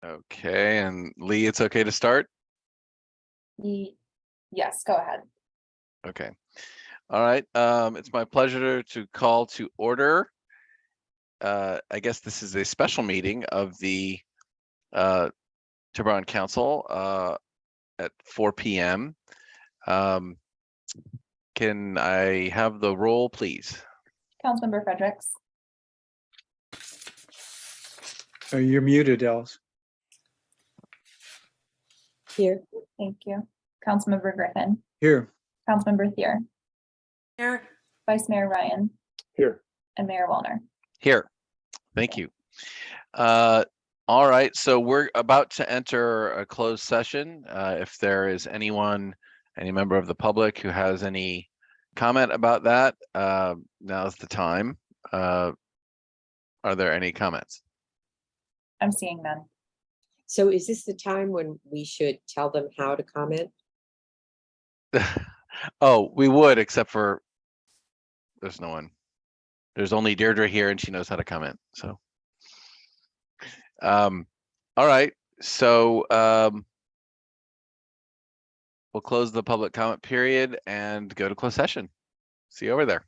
Okay, and Lee, it's okay to start? Yes, go ahead. Okay. All right. It's my pleasure to call to order. I guess this is a special meeting of the Tiburon Council at 4 p.m. Can I have the roll, please? Councilmember Fredericks, You're muted, Alice. here. Thank you. Councilmember Griffin, Here. Councilmember Thier, Here. Vice Mayor Ryan, Here. and Mayor Wallner. Here. Thank you. All right, so we're about to enter a closed session. If there is anyone, any member of the public who has any comment about that, now's the time. Are there any comments? I'm seeing none. So is this the time when we should tell them how to comment? Oh, we would, except for there's no one. There's only Deirdre here and she knows how to comment, so. All right, so we'll close the public comment period and go to closed session. See you over there.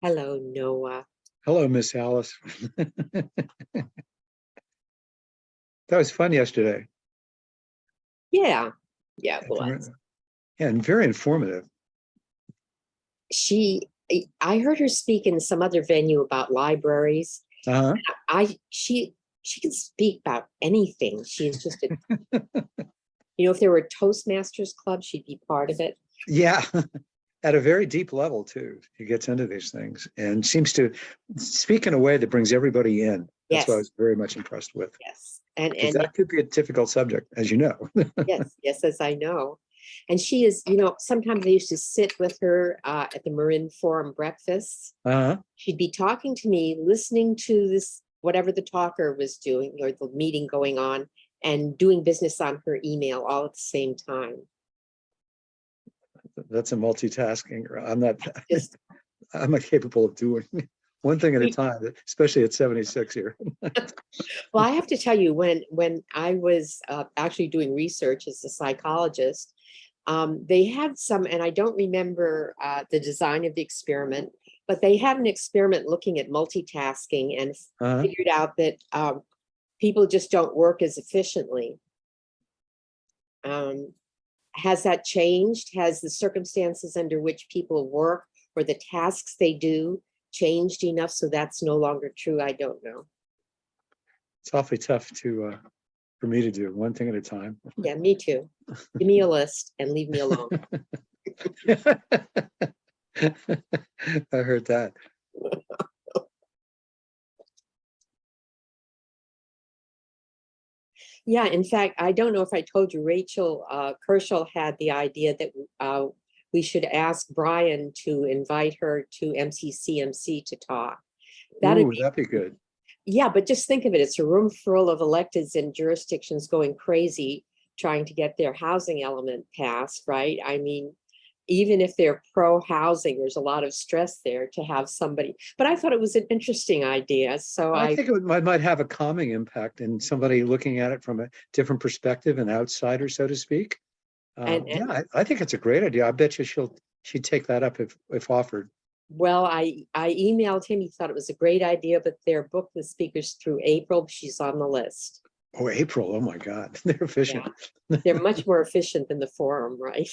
Hello, Noah. Hello, Miss Alice. That was fun yesterday. Yeah, yeah, it was. Yeah, and very informative. I heard her speak in some other venue about libraries. Uh-huh. She can speak about anything. She is just if there were a Toastmasters club, she'd be part of it. Yeah, at a very deep level too. He gets into these things and seems to speak in a way that brings everybody in. That's Yes. what I was very much impressed with. Yes, and Because that could be a difficult subject, as you know. yes, as I know. And she is, sometimes I used to sit with her at the Marin Forum breakfasts. Uh-huh. She'd be talking to me, listening to this, whatever the talker was doing or the meeting going on, and doing business on her email all at the same time. That's a multitasking. Just I'm not capable of doing one thing at a time, especially at 76 here. Well, I have to tell you, when I was actually doing research as a psychologist, they had some, and I don't remember the design of the experiment, but they had an experiment looking at multitasking and Uh-huh. figured out that people just don't work as efficiently. Has that changed? Has the circumstances under which people work or the tasks they do changed enough so that's no longer true? I don't know. It's awfully tough for me to do one thing at a time. Yeah, me too. Give me a list and leave me alone. I heard that. Yeah, in fact, I don't know if I told you, Rachel Kershaw had the idea that we should ask Brian to invite her to MCCMC to talk. Ooh, that'd be good. Yeah, but just think of it. It's a room full of electeds in jurisdictions going crazy, trying to get their housing element passed, right? I mean, even if they're pro-housing, there's a lot of stress there to have somebody. But I thought it was an interesting idea. So I think it might have a calming impact in somebody looking at it from a different perspective, an outsider, so to speak. Yeah, I think it's a great idea. I bet you she'd take that up if offered. Well, I emailed him. He thought it was a great idea, but they're booked with speakers through April. She's on the list. Oh, April. Oh my God. They're efficient. Yeah. They're much more efficient than the forum, right?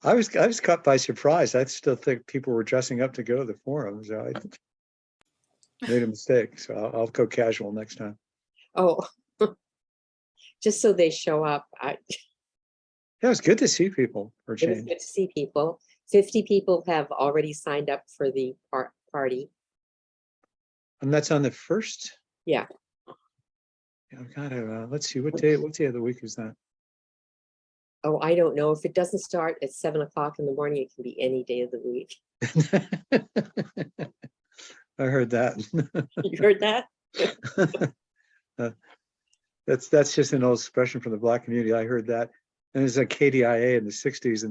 I was caught by surprise. I still think people were dressing up to go to the forum. So I made a mistake. So I'll go casual next time. Oh, just so they show up. Yeah, it was good to see people for a It was change. good to see people. 50 people have already signed up for the party. And that's on the 1st? Yeah. Yeah, I've got to, let's see, what day of the week is that? Oh, I don't know. If it doesn't start at 7 o'clock in the morning, it can be any day of the week. I heard that. You heard that? That's just an old expression from the Black community. I heard that. And it was like KDIA in the 60s.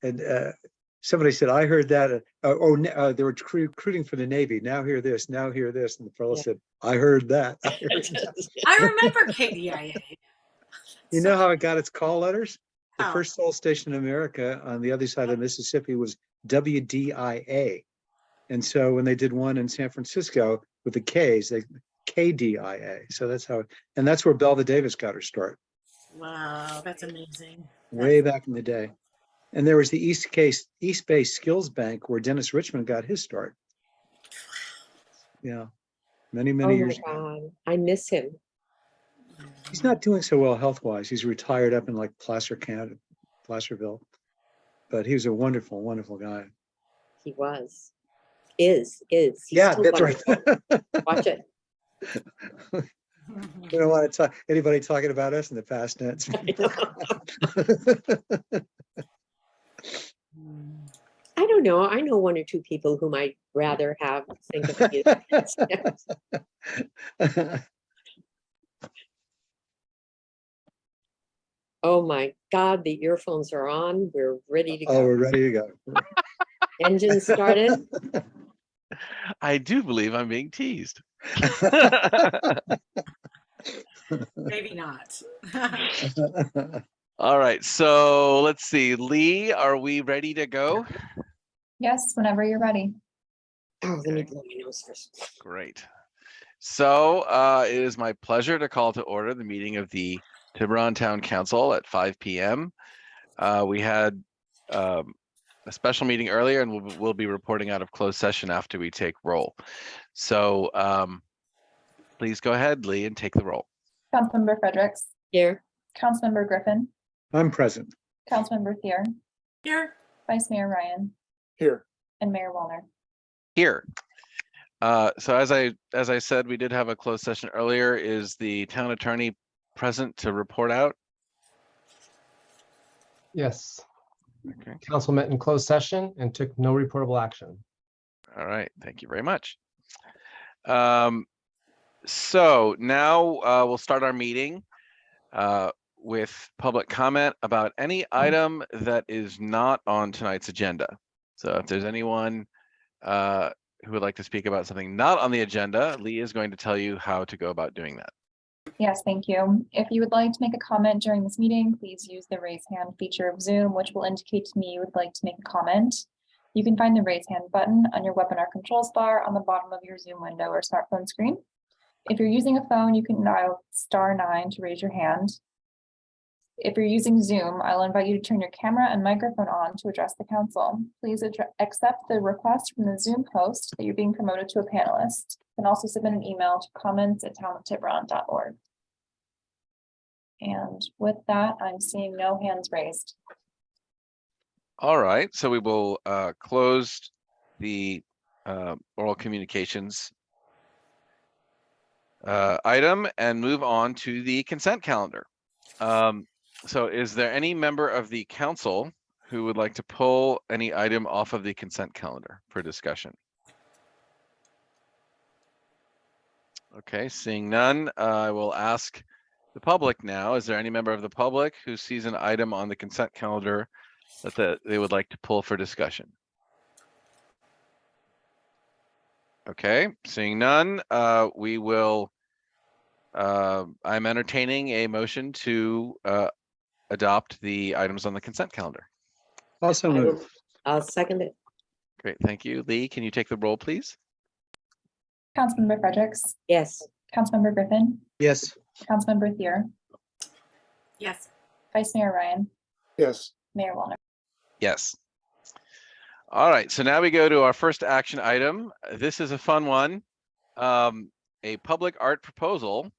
And somebody said, I heard that. They were recruiting for the Navy. Now hear this, now hear this. And the fellow said, I heard that. I heard that. I remember KDIA. You know how it got its call letters? The How? first soul station in America on the other side of the Mississippi was WDIA. And so when they did one in San Francisco with the K's, they KDIA. So that's how, and that's where Belva Davis got her start. Wow, that's amazing. Way back in the day. And there was the East Bay Skills Bank where Dennis Richmond got his start. Yeah. Many years ago. God, I miss him. He's not doing so well health-wise. He's retired up in like Placerville. But he was a wonderful, wonderful guy. He was. Is. He's Yeah, still that's right. wonderful. Watch it. We don't want to talk anybody talking about us in the past tense. I don't know. I know one or two people whom I'd rather have think of me. Oh my God, the earphones are on. We're ready to Oh, go. we're ready to go. Engine started. I do believe I'm being teased. Maybe not. All right, so let's see. Lee, are we ready to go? Yes, whenever you're ready. Oh, let me Okay. blow my nose first. Great. So it is my pleasure to call to order the meeting of the Tiburon Town Council at 5 p.m. We had a special meeting earlier, and we'll be reporting out of closed session after we take roll. So please go ahead, Lee, and take the roll. Councilmember Fredericks, Here, Councilmember Griffin, I'm present. Councilmember Thier, Here. Vice Mayor Ryan, Here. and Mayor Wallner. Here. So as I said, we did have a closed session earlier. Is the town attorney present to report out? Yes, Okay. council met in closed session and took no reportable action. All right. Thank you very much. So now we'll start our meeting with public comment about any item that is not on tonight's agenda. So if there's anyone who would like to speak about something not on the agenda, Lee is going to tell you how to go about doing that. Yes, thank you. If you would like to make a comment during this meeting, please use the raise hand feature of Zoom, which will indicate to me you would like to make a comment. You can find the raise hand button on your webinar controls bar on the bottom of your Zoom window or smartphone screen. If you're using a phone, you can dial *9 to raise your hand. If you're using Zoom, I'll invite you to turn your camera and microphone on to address the council. Please accept the request from the Zoom host that you're being promoted to a panelist. You can also submit an email to comments@townoftiburon.org. And with that, I'm seeing no hands raised. All right, so we will close the oral communications item and move on to the consent calendar. So is there any member of the council who would like to pull any item off of the consent calendar for discussion? Okay, seeing none, I will ask the public now. Is there any member of the public who sees an item on the consent calendar that they would like to pull for discussion? Okay, seeing none, we will, I'm entertaining a motion to adopt the items on the consent calendar. Also I will- move. I'll second it. Great, thank you. Lee, can you take the roll, please? Councilmember Fredericks, Yes, Councilmember Griffin, Yes. Councilmember Thier, Yes. Vice Mayor Ryan, Yes. Mayor Wallner. Yes. All right, so now we go to our first action item. This is a fun one. A public art proposal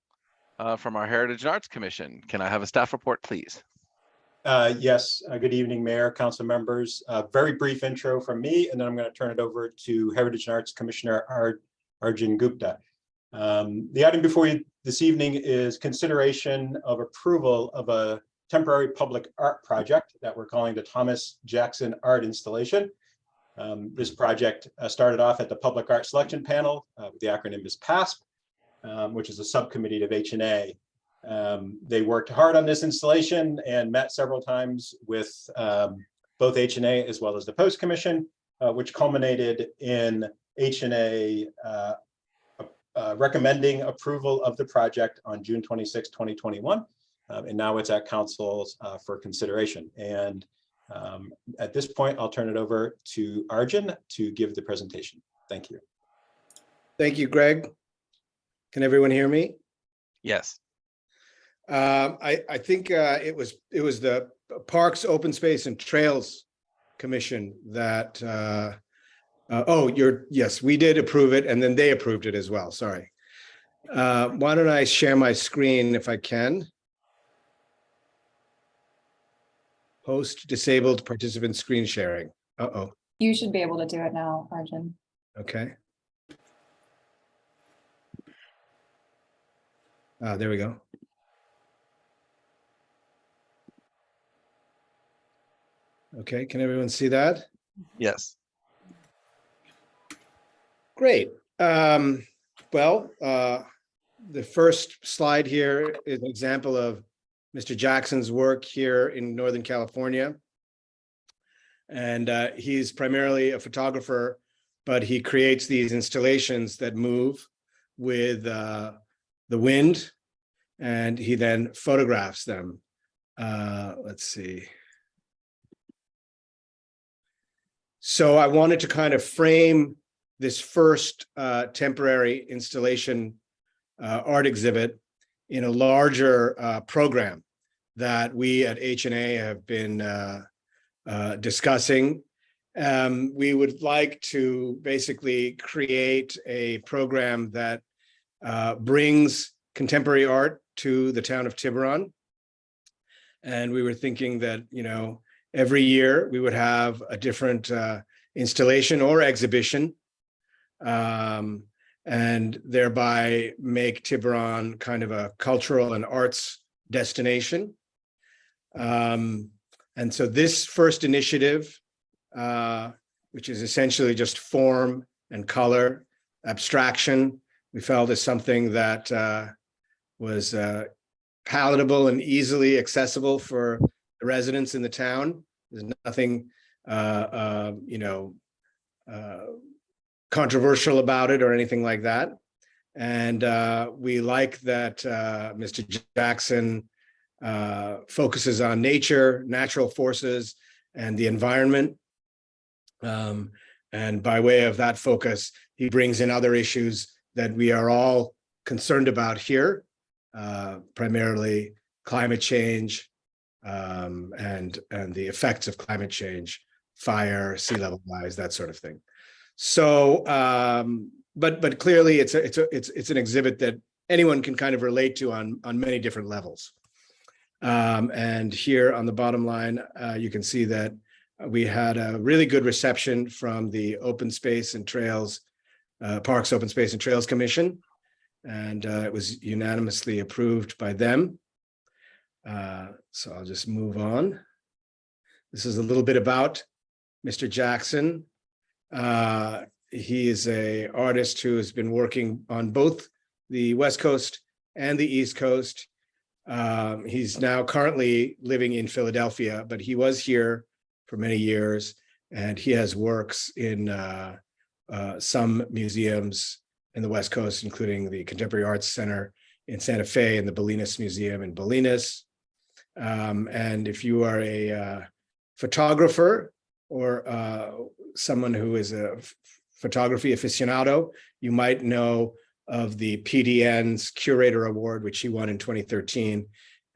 from our Heritage and Arts Commission. Can I have a staff report, please? Yes, good evening, Mayor, council members. Very brief intro from me, and then I'm going to turn it over to Heritage and Arts Commissioner Arjun Gupta. The item before you this evening is consideration of approval of a temporary public art project that we're calling the Thomas Jackson Art Installation. This project started off at the Public Art Selection Panel, the acronym is PASP, which is a subcommittee of H&A. They worked hard on this installation and met several times with both H&A as well as the Post Commission, which culminated in H&A recommending approval of the project on June 26, 2021. And now it's at council's for consideration. And at this point, I'll turn it over to Arjun to give the presentation. Thank you. Thank you, Greg. Can everyone hear me? Yes. I think it was the Parks, Open Space and Trails Commission that, yes, we did approve it and then they approved it as well. Sorry. Why don't I share my screen if I can? Host disabled participant screen sharing. Uh-oh. You should be able to do it now, Arjun. Okay. There we go. Okay, can everyone see that? Yes. Great. Well, the first slide here is an example of Mr. Jackson's work here in Northern California. And he's primarily a photographer, but he creates these installations that move with the wind, and he then photographs them. let's see. So I wanted to kind of frame this first temporary installation art exhibit in a larger program that we at H&A have been discussing. We would like to basically create a program that brings contemporary art to the town of Tiburon. And we were thinking that, you know, every year we would have a different installation or exhibition, and thereby make Tiburon kind of a cultural and arts destination. And so this first initiative, which is essentially just form and color abstraction, we felt is something that was palatable and easily accessible for the residents in the town. There's nothing, you know, controversial about it or anything like that. And we like that Mr. Jackson focuses on nature, natural forces, and the environment. And by way of that focus, he brings in other issues that we are all concerned about here, primarily climate change, and the effects of climate change, fire, sea level rise, that sort of thing. So, but clearly it's an exhibit that anyone can kind of relate to on many different levels. And here on the bottom line, you can see that we had a really good reception from the Open Space and Trails, Parks Open Space and Trails Commission, and it was unanimously approved by them. So I'll just move on. This is a little bit about Mr. Jackson. He is an artist who has been working on both the West Coast and the East Coast. He's now currently living in Philadelphia, but he was here for many years, and he has works in some museums in the West Coast, including the Contemporary Arts Center in Santa Fe and the Bolinas Museum in Bolinas. And if you are a photographer or someone who is a photography aficionado, you might know of the PDN's Curator Award, which he won in 2013,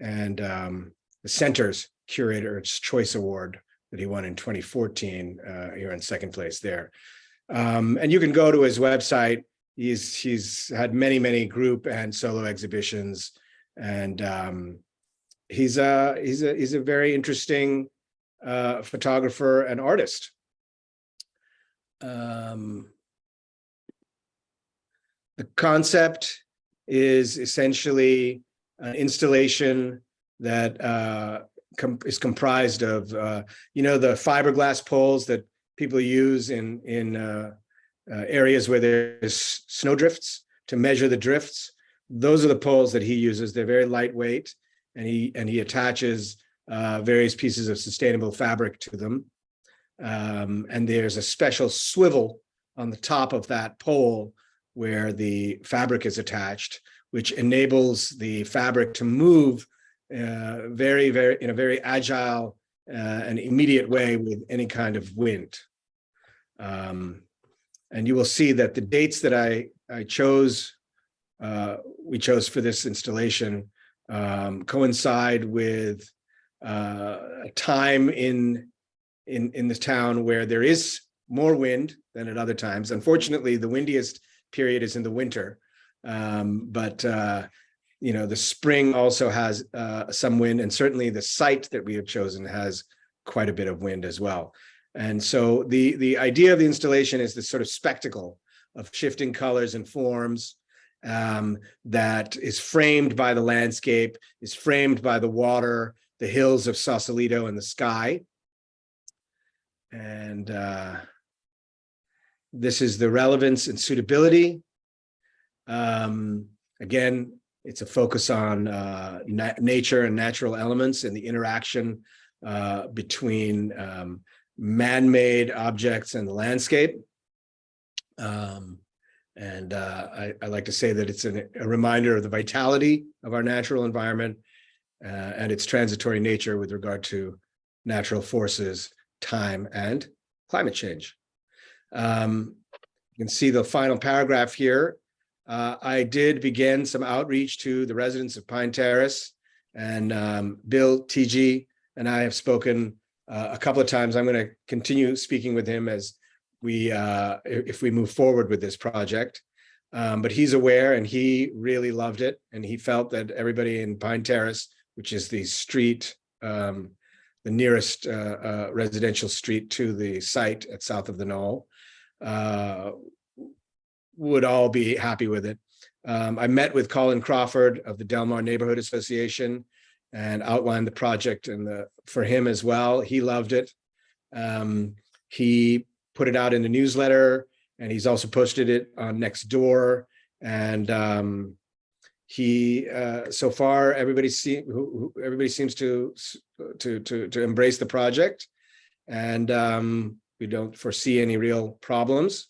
and the Center's Curator's Choice Award that he won in 2014. You're in second place there. And you can go to his website. He's had many group and solo exhibitions, and he's a very interesting photographer and artist. The concept is essentially an installation that is comprised of, you know, the fiberglass poles that people use in areas where there's snowdrifts to measure the drifts. Those are the poles that he uses. They're very lightweight, and he attaches various pieces of sustainable fabric to them. And there's a special swivel on the top of that pole where the fabric is attached, which enables the fabric to move in a very agile and immediate way with any kind of wind. And you will see that the dates that we chose for this installation coincide with a time in the town where there is more wind than at other times. Unfortunately, the windiest period is in the winter, but you know, the spring also has some wind, and certainly the site that we have chosen has quite a bit of wind as well. And so the idea of the installation is this sort of spectacle of shifting colors and forms that is framed by the landscape, is framed by the water, the hills of Sausalito, and the sky. And this is the relevance and suitability. Again, it's a focus on nature and natural elements and the interaction between man-made objects and the landscape. And I like to say that it's a reminder of the vitality of our natural environment, and its transitory nature with regard to natural forces, time, and climate change. You can see the final paragraph here. I did begin some outreach to the residents of Pine Terrace, and Bill TG and I have spoken a couple of times. I'm going to continue speaking with him as if we move forward with this project. But he's aware, and he really loved it, and he felt that everybody in Pine Terrace, which is the street, the nearest residential street to the site at south of the knoll, would all be happy with it. I met with Colin Crawford of the Del Mar Neighborhood Association and outlined the project for him as well. He loved it. He put it out in the newsletter, and he's also posted it on Nextdoor. And so far, everybody seems to embrace the project, and we don't foresee any real problems.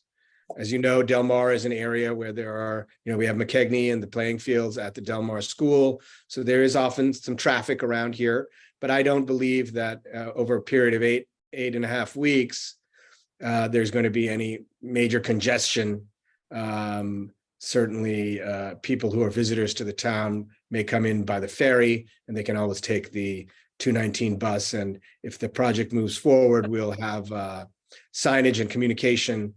As you know, Del Mar is an area where there are, we have McKegney and the playing fields at the Del Mar School. So there is often some traffic around here, but I don't believe that over a period of eight and a half weeks, there's going to be any major congestion. Certainly, people who are visitors to the town may come in by the ferry, and they can always take the 219 bus. And if the project moves forward, we'll have signage and communication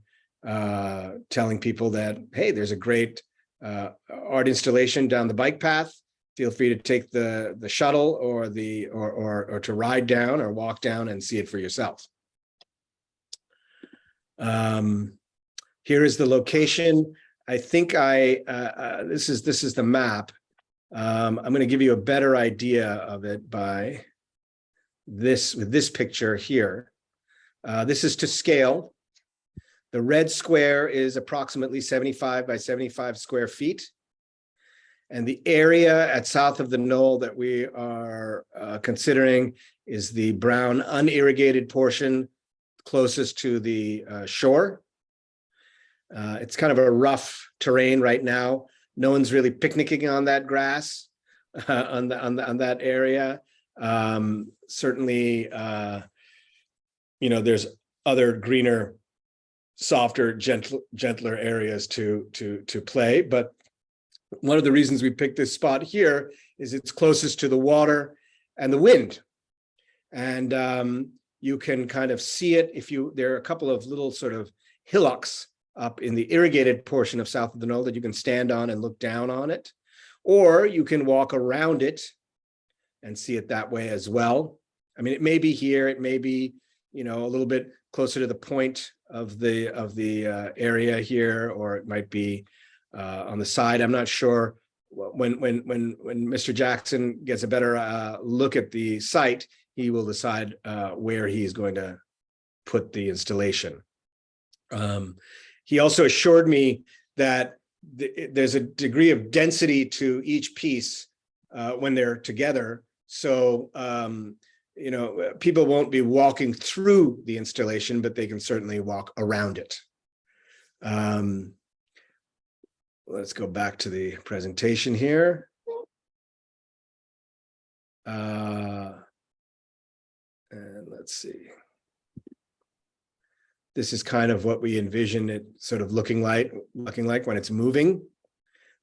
telling people that, hey, there's a great art installation down the bike path. Feel free to take the shuttle or to ride down or walk down and see it for yourself. Here is the location. I think this is the map. I'm going to give you a better idea of it by with this picture here. This is to scale. The red square is approximately 75 by 75 square feet. And the area at south of the knoll that we are considering is the brown unirrigated portion closest to the shore. It's kind of a rough terrain right now. No one's really picnicking on that grass, on that area. Certainly, there's other greener, softer, gentler areas to play. But one of the reasons we picked this spot here is it's closest to the water and the wind. And you can kind of see it there are a couple of little sort of hillocks up in the irrigated portion of south of the knoll that you can stand on and look down on it, or you can walk around it and see it that way as well. I mean, it may be here, it may be, a little bit closer to the point of the area here, or it might be on the side. I'm not sure. When Mr. Jackson gets a better look at the site, he will decide where he's going to put the installation. He also assured me that there's a degree of density to each piece when they're together. So, people won't be walking through the installation, but they can certainly walk around it. Let's go back to the presentation here. And let's see. This is kind of what we envision it sort of looking like when it's moving.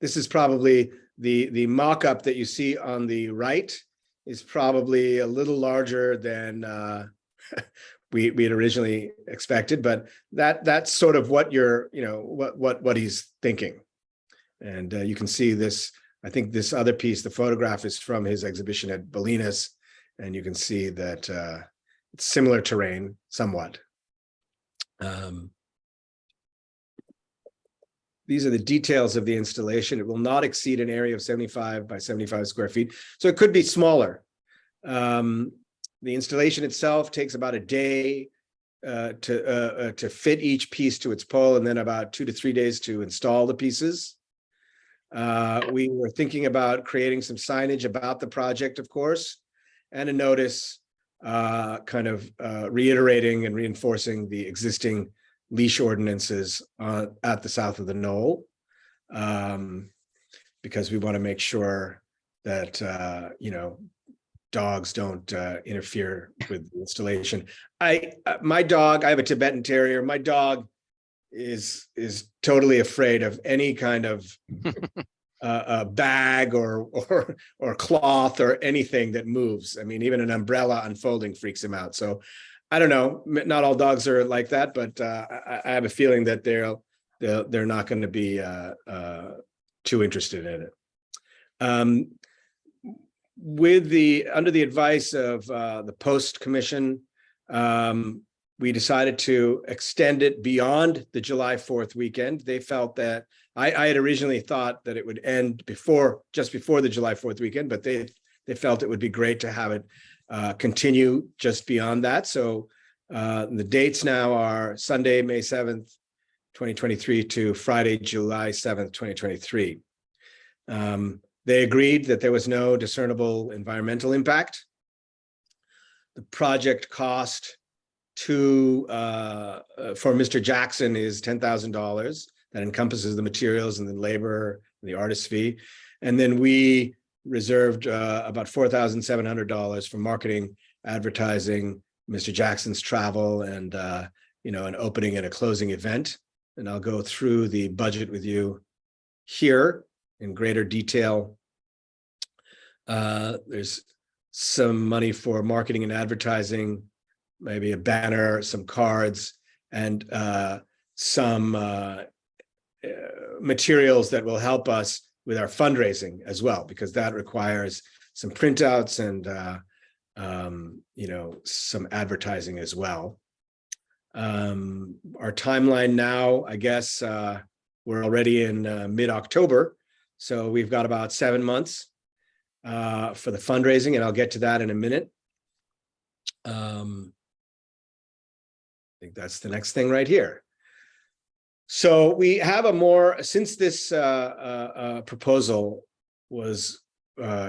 This is probably the mock-up that you see on the right is probably a little larger than we had originally expected, but that's sort of what what he's thinking. And you can see this. I think this other piece, the photograph, is from his exhibition at Bolinas, and you can see that it's similar terrain somewhat. These are the details of the installation. It will not exceed an area of 75 by 75 square feet, so it could be smaller. The installation itself takes about a day to fit each piece to its pole, and then about 2 to 3 days to install the pieces. We were thinking about creating some signage about the project, of course, and a notice kind of reiterating and reinforcing the existing leash ordinances at the south of the knoll, because we want to make sure that dogs don't interfere with the installation. My dog, I have a Tibetan Terrier. My dog is totally afraid of any kind of a bag or cloth or anything that moves. I mean, even an umbrella unfolding freaks him out. So I don't know. Not all dogs are like that, but I have a feeling that they're not going to be too interested in it. Under the advice of the Post Commission, we decided to extend it beyond the July 4th weekend. They felt that I had originally thought that it would end just before the July 4th weekend, but they felt it would be great to have it continue just beyond that. So the dates now are Sunday, May 7th, 2023 to Friday, July 7th, 2023. They agreed that there was no discernible environmental impact. The project cost for Mr. Jackson is $10,000. That encompasses the materials and the labor and the artist fee. And then we reserved about $4,700 for marketing, advertising, Mr. Jackson's travel, and an opening and a closing event. And I'll go through the budget with you here in greater detail. There's some money for marketing and advertising, maybe a banner, some cards, and some materials that will help us with our fundraising as well, because that requires some printouts and some advertising as well. Our timeline now, I guess we're already in mid-October, so we've got about 7 months for the fundraising, and I'll get to that in a minute. I think that's the next thing right here. So we have since this proposal was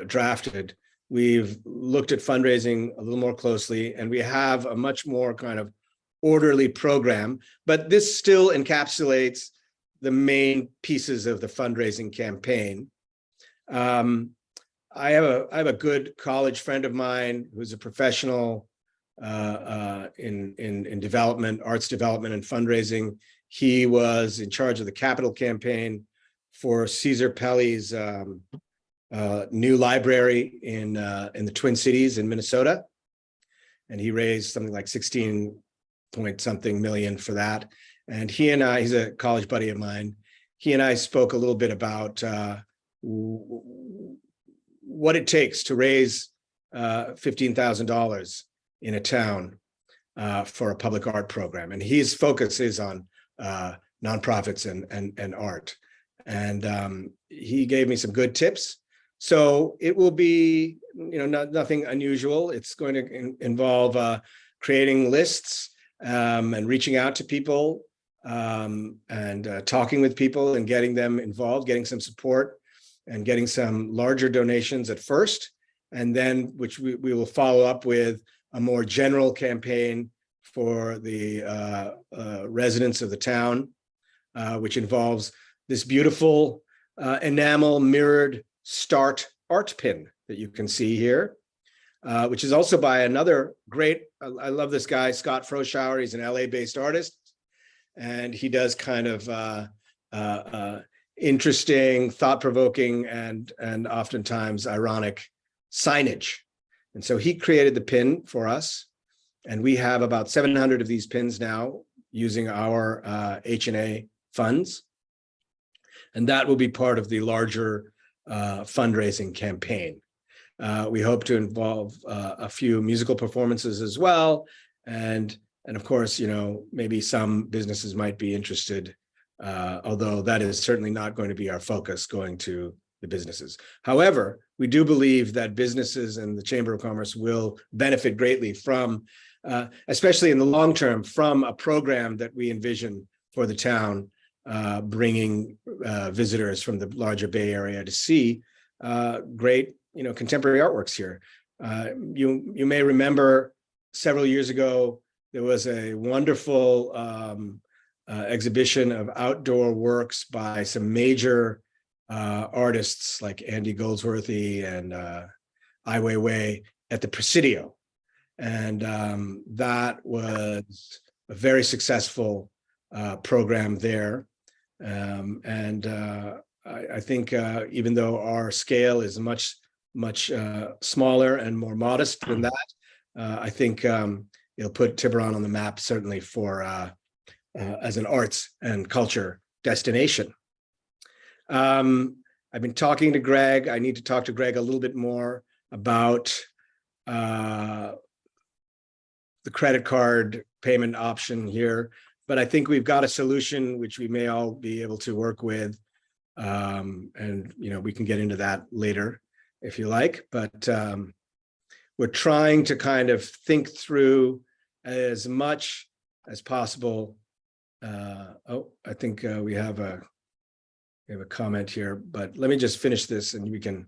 drafted, we've looked at fundraising a little more closely, and we have a much more kind of orderly program, but this still encapsulates the main pieces of the fundraising campaign. I have a good college friend of mine who's a professional in development, arts development and fundraising. He was in charge of the capital campaign for Caesar Pelle's new library in the Twin Cities in Minnesota. And he raised something like 16 point something million for that. And he's a college buddy of mine. He and I spoke a little bit about what it takes to raise $15,000 in a town for a public art program. And his focus is on nonprofits and art. And he gave me some good tips. So it will be, nothing unusual. It's going to involve creating lists and reaching out to people and talking with people and getting them involved, getting some support and getting some larger donations at first. And then which we will follow up with a more general campaign for the residents of the town, which involves this beautiful enamel mirrored start art pin that you can see here, which is also by another great, I love this guy, Scott Froschauer. He's an LA-based artist, and he does kind of interesting, thought-provoking, and oftentimes ironic signage. And so he created the pin for us, and we have about 700 of these pins now using our H&A funds. And that will be part of the larger fundraising campaign. We hope to involve a few musical performances as well. And of course, maybe some businesses might be interested, although that is certainly not going to be our focus, going to the businesses. However, we do believe that businesses and the Chamber of Commerce will benefit greatly from, especially in the long term, from a program that we envision for the town, bringing visitors from the larger Bay Area to see great, contemporary artworks here. You may remember several years ago, there was a wonderful exhibition of outdoor works by some major artists like Andy Goldsworthy and Ai Weiwei at the Presidio. And that was a very successful program there. I think even though our scale is much smaller and more modest than that, I think it'll put Tiburon on the map, certainly for as an arts and culture destination. I've been talking to Greg. I need to talk to Greg a little bit more about the credit card payment option here, but I think we've got a solution which we may all be able to work with. And we can get into that later if you like, but we're trying to kind of think through as much as possible. I think we have a comment here, but let me just finish this and we can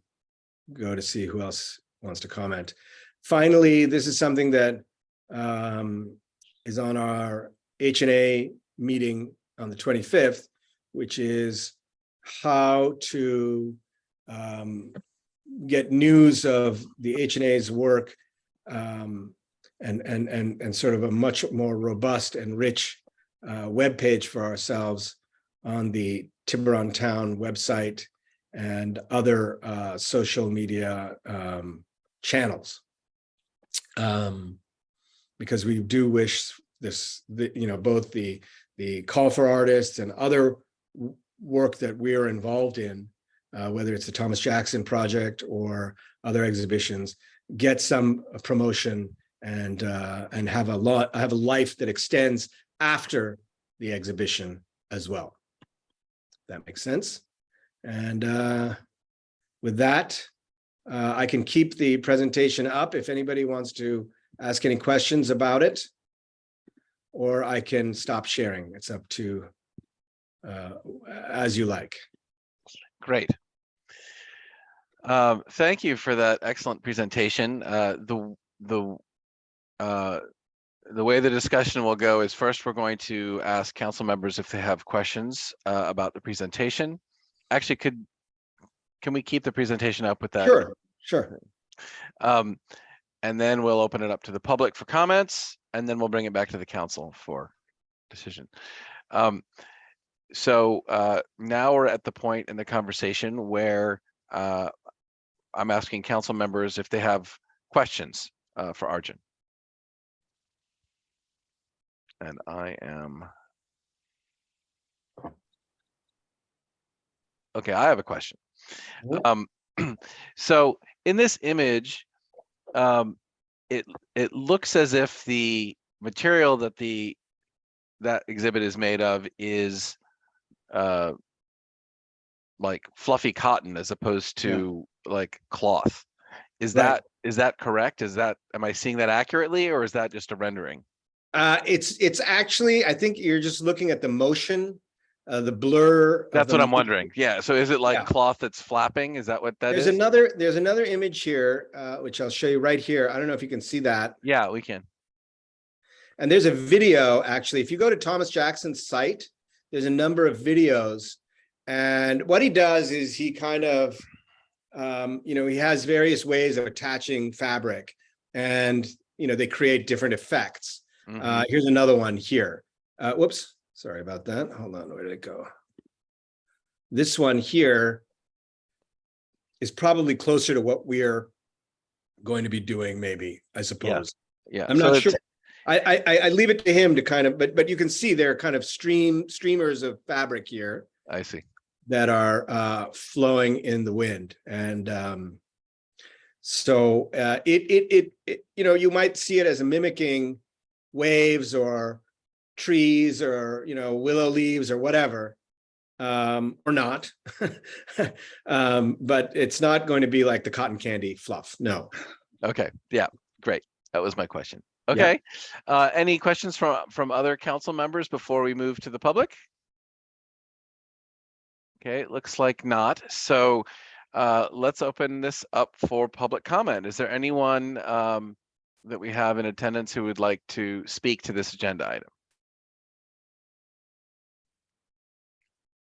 go to see who else wants to comment. Finally, this is something that is on our H&A meeting on the 25th, which is how to get news of the H&A's work and sort of a much more robust and rich webpage for ourselves on the Tiburon Town website and other social media channels. Because we do wish both the call for artists and other work that we are involved in, whether it's the Thomas Jackson Project or other exhibitions, get some promotion and have a life that extends after the exhibition as well. That makes sense. And with that, I can keep the presentation up if anybody wants to ask any questions about it, or I can stop sharing. It's up to as you like. Great. Thank you for that excellent presentation. The way the discussion will go is first we're going to ask council members if they have questions about the presentation. Actually, can we keep the presentation up with that? Sure. And then we'll open it up to the public for comments, and then we'll bring it back to the council for decision. So now we're at the point in the conversation where I'm asking council members if they have questions for Arjun. And I am. Okay, I have a question. So in this image, it looks as if the material that that exhibit is made of is like fluffy cotton as opposed to like cloth. Is Right. that correct? Am I seeing that accurately, or is that just a rendering? It's actually, I think you're just looking at the motion, the blur. of That's the what I'm motion. wondering. Yeah. So is it like Yeah. cloth that's flapping? Is that what that There's is? another image here, which I'll show you right here. I don't know if you can see that. Yeah, we can. And there's a video, actually. If you go to Thomas Jackson's site, there's a number of videos. And what he does is he kind of, he has various ways of attaching fabric, and, they create different effects. Mhm. Here's another one here. Whoops, sorry about that. Hold on, where did it go? This one here is probably closer to what we're going to be doing, maybe, I suppose. Yeah. I'm so not it's- sure. I leave it to him to kind of, but you can see there are kind of streamers of fabric here I see. that are flowing in the wind. And so you might see it as mimicking waves or trees or, willow leaves or whatever, or not. But it's not going to be like the cotton candy fluff. No. Okay. Yeah. Great. That was my question. Yeah. Okay. Any questions from other council members before we move to the public? Okay, it looks like not. So let's open this up for public comment. Is there anyone that we have in attendance who would like to speak to this agenda item?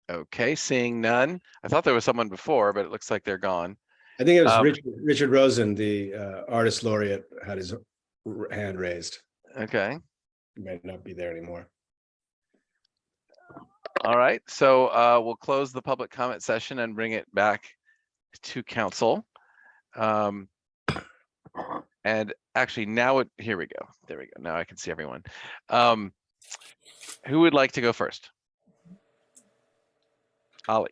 Okay, seeing none. I thought there was someone before, but it looks like they're gone. I think it was Um, Richard Rosen, the artist laureate, had his hand raised. Okay. He might not be there anymore. All right. So we'll close the public comment session and bring it back to council. And actually now here we go. There we go. Now I can see everyone. Who would like to go first? Ollie.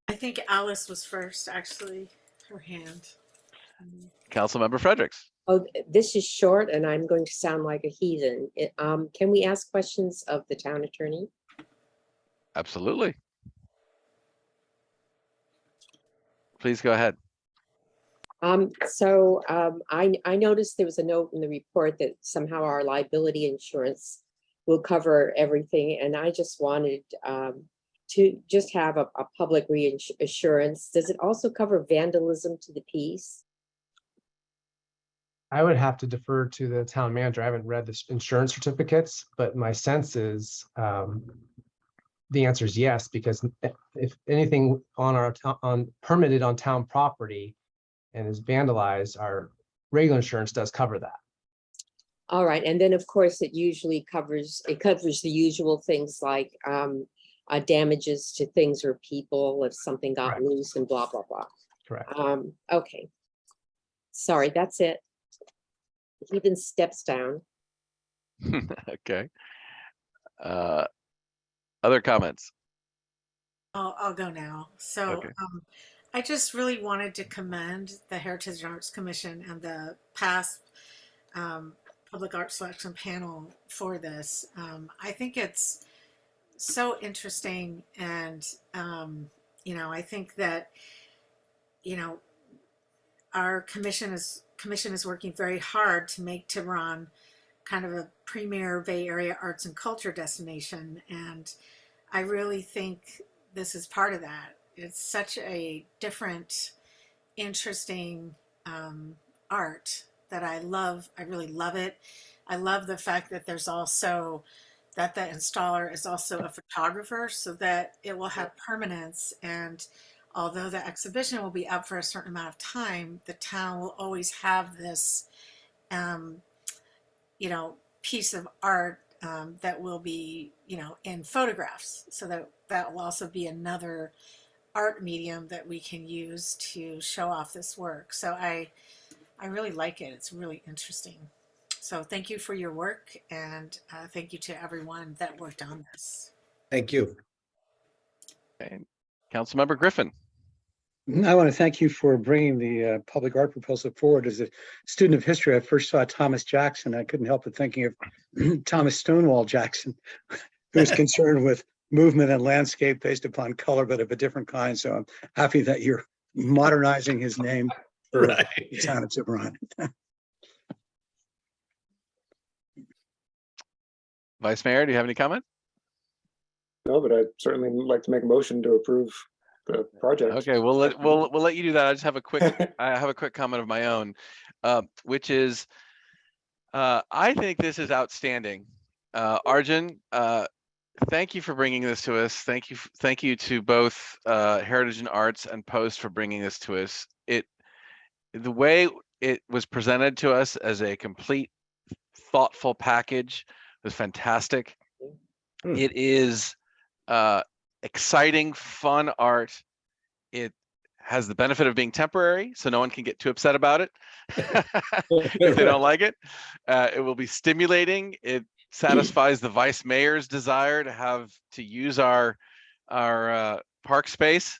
I think Alice was first, actually, her hand. Councilmember Fredericks. Oh, this is short and I'm going to sound like a heathen. Can we ask questions of the town attorney? Absolutely. Please go ahead. I noticed there was a note in the report that somehow our liability insurance will cover everything, and I just wanted to just have a public reassurance. Does it also cover vandalism to the piece? I would have to defer to the town manager. I haven't read the insurance certificates, but my sense is the answer is yes, because if anything on permitted on town property and is vandalized, our regular insurance does cover that. All right, and then of course it usually covers the usual things like damages to things or people if something got Correct. loose and blah blah blah. Correct. Okay. Sorry, that's it. Even steps down. Okay. Other comments? I'll go now. So Okay. I just really wanted to commend the Heritage and Arts Commission and the past public art selection panel for this. I think it's so interesting, and I think that our commission is working very hard to make Tiburon kind of a premier Bay Area arts and culture destination, and I really think this is part of that. It's such a different, interesting art that I love. I really love it. I love the fact that there's also that the installer is also a photographer, so that it will have permanence. And although the exhibition will be up for a certain amount of time, the town will always have this, piece of art that will be, in photographs. So that will also be another art medium that we can use to show off this work. So I really like it. It's really interesting. So thank you for your work, and thank you to everyone that worked on this. Thank you. Okay. Councilmember Griffin. I want to thank you for bringing the public art proposal forward. As a student of history, I first saw Thomas Jackson. I couldn't help but thinking of Thomas Stonewall Jackson, who was concerned with movement and landscape based upon color, but of a different kind. So I'm happy that you're modernizing his name for the town of Tiburon. Vice Mayor, do you have any comment? No, but I'd certainly like to make a motion to approve the project. Okay, we'll let you do that. I just have a quick comment of my own, which is I think this is outstanding. Arjun, thank you for bringing this to us. Thank you to both Heritage and Arts and Post for bringing this to us. The way it was presented to us as a complete, thoughtful package was fantastic. It is exciting, fun art. It has the benefit of being temporary, so no one can get too upset about it if they don't like it. It will be stimulating. It satisfies the vice mayor's desire to use our park space.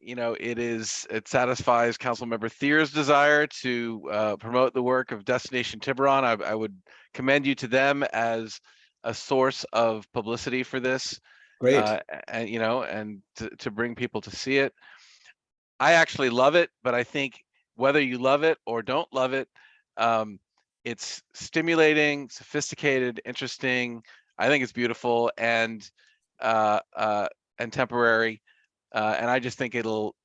It satisfies Councilmember Thier's desire to promote the work of Destination Tiburon. I would commend you to them as a source of publicity for this. Great. And to bring people to see it. I actually love it, but I think whether you love it or don't love it, it's stimulating, sophisticated, interesting. I think it's beautiful and temporary. And I just think it'll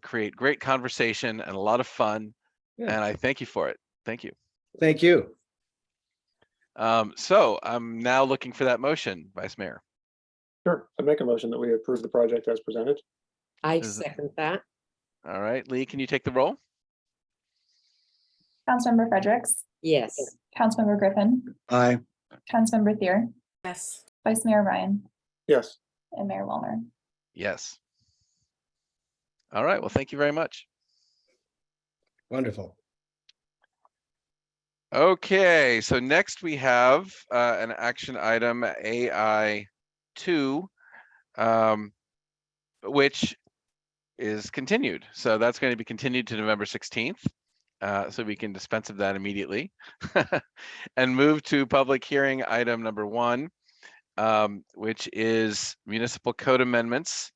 create great conversation and a lot of fun. Yeah. And I thank you for it. Thank you. Thank you. So I'm now looking for that motion, Vice Mayor. Sure, I make a motion that we approve the project as presented. I Is it- second that. All right, Lee, can you take the roll? Councilmember Fredericks, Yes. Councilmember Griffin, Aye. Councilmember Thier, Yes. Vice Mayor Ryan, Yes, and Mayor Wallner. Yes. All right, well, thank you very much. Wonderful. Okay, so next we have an action item AI 2, which is continued. So that's going to be continued to November 16th. So we can dispense of that immediately and move to public hearing item number 1, which is municipal code amendments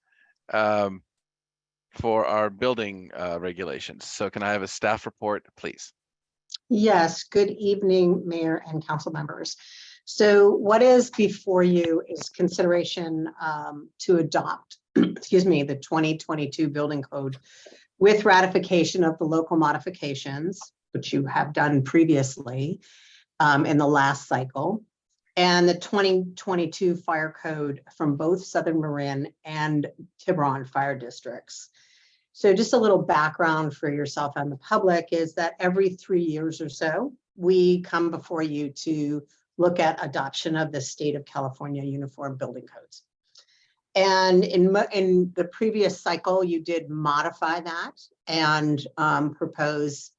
for our building regulations. So can I have a staff report, please? Yes, good evening, Mayor and council members. So what is before you is consideration to adopt, excuse me, the 2022 building code with ratification of the local modifications, which you have done previously in the last cycle, and the 2022 fire code from both Southern Marin and Tiburon fire districts. So just a little background for yourself and the public is that every 3 years or so, we come before you to look at adoption of the state of California uniform building codes. And in the previous cycle, you did modify that and propose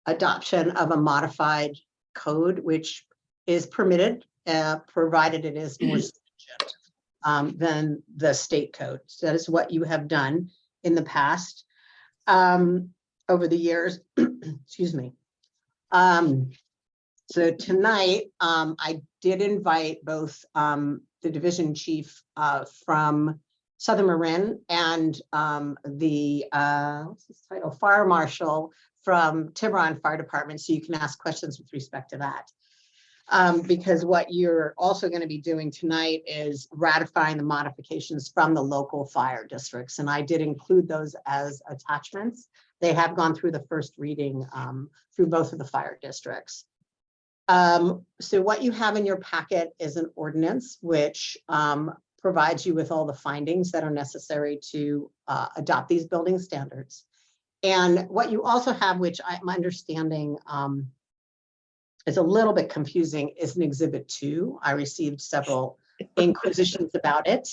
adoption of a modified code, which is permitted, provided it is more stringent than the state code. So that is what you have done in the past over the years. Excuse me. So tonight, I did invite both the division chief from Southern Marin and the what's his title, fire marshal from Tiburon Fire Department, so you can ask questions with respect to that. Because what you're also going to be doing tonight is ratifying the modifications from the local fire districts. And I did include those as attachments. They have gone through the first reading through both of the fire districts. So what you have in your packet is an ordinance which provides you with all the findings that are necessary to adopt these building standards. And what you also have, which I'm understanding is a little bit confusing, is an exhibit 2. I received several inquisitions about it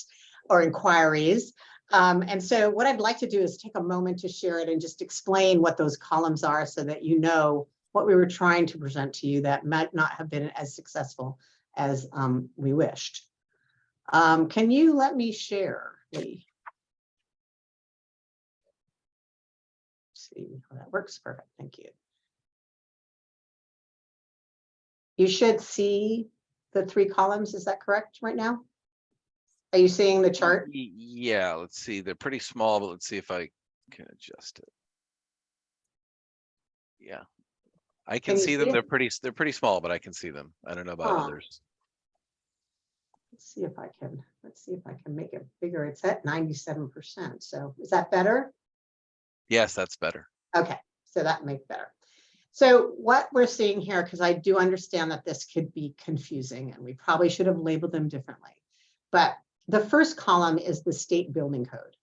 or inquiries. And so what I'd like to do is take a moment to share it and just explain what those columns are so that you know what we were trying to present to you that might not have been as successful as we wished. Can you let me share, Lee? See how that works. Perfect. Thank you. You should see the 3 columns. Is that correct right now? Are you seeing the chart? Yeah, let's see. They're pretty small, but let's see if I can adjust it. Yeah, I can Can you see see them. it? They're pretty small, but I can see them. I don't know about Huh. others. Let's see if I can make it bigger. It's at 97%. So is that better? Yes, that's better. Okay, so that makes better. So what we're seeing here, because I do understand that this could be confusing and we probably should have labeled them differently. But the first column is the state building code.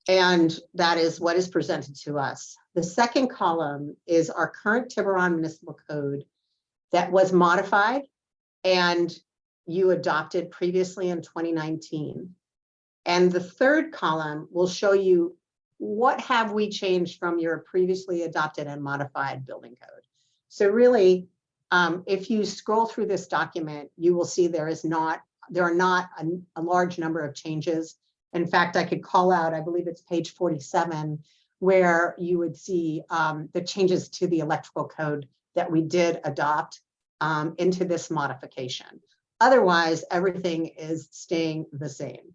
And that is what is presented to us. The second column is our current Tiburon municipal code that was modified and you adopted previously in 2019. And the third column will show you what have we changed from your previously adopted and modified building code. So really, if you scroll through this document, you will see there are not a large number of changes. In fact, I could call out, I believe it's page 47, where you would see the changes to the electrical code that we did adopt into this modification. Otherwise, everything is staying the same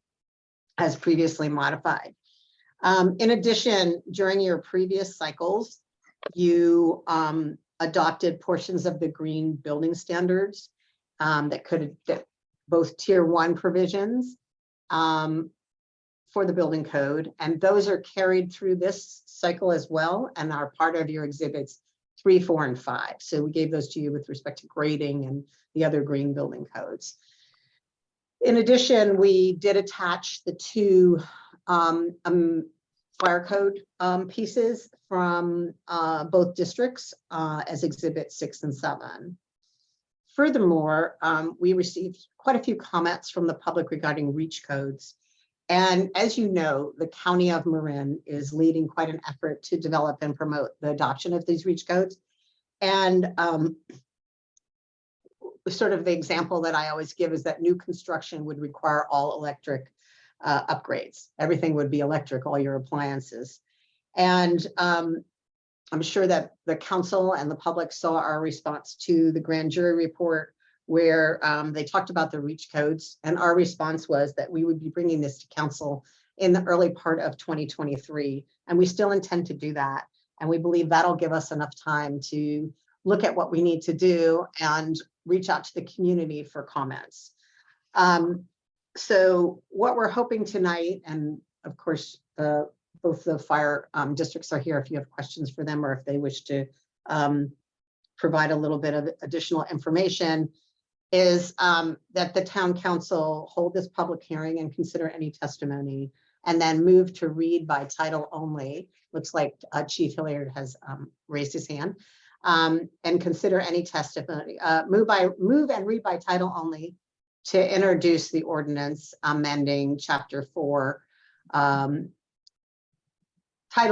as previously modified. In addition, during your previous cycles, you adopted portions of the green building standards that both tier 1 provisions for the building code, and those are carried through this cycle as well and are part of your exhibits 3, 4, and 5. So we gave those to you with respect to grading and the other green building codes. In addition, we did attach the two fire code pieces from both districts as Exhibit 6 and 7. Furthermore, we received quite a few comments from the public regarding reach codes. And as you know, the County of Marin is leading quite an effort to develop and promote the adoption of these reach codes. And sort of the example that I always give is that new construction would require all electric upgrades. Everything would be electric, all your appliances. And I'm sure that the council and the public saw our response to the grand jury report where they talked about the reach codes. And our response was that we would be bringing this to council in the early part of 2023. And we still intend to do that. And we believe that'll give us enough time to look at what we need to do and reach out to the community for comments. So what we're hoping tonight, and of course, both the fire districts are here if you have questions for them or if they wish to provide a little bit of additional information, is that the town council hold this public hearing and consider any testimony, and then move to read by title only. Looks like Chief Hilliard has raised his hand. And consider any testimony, move and read by title only to introduce the ordinance amending Chapter 4, Title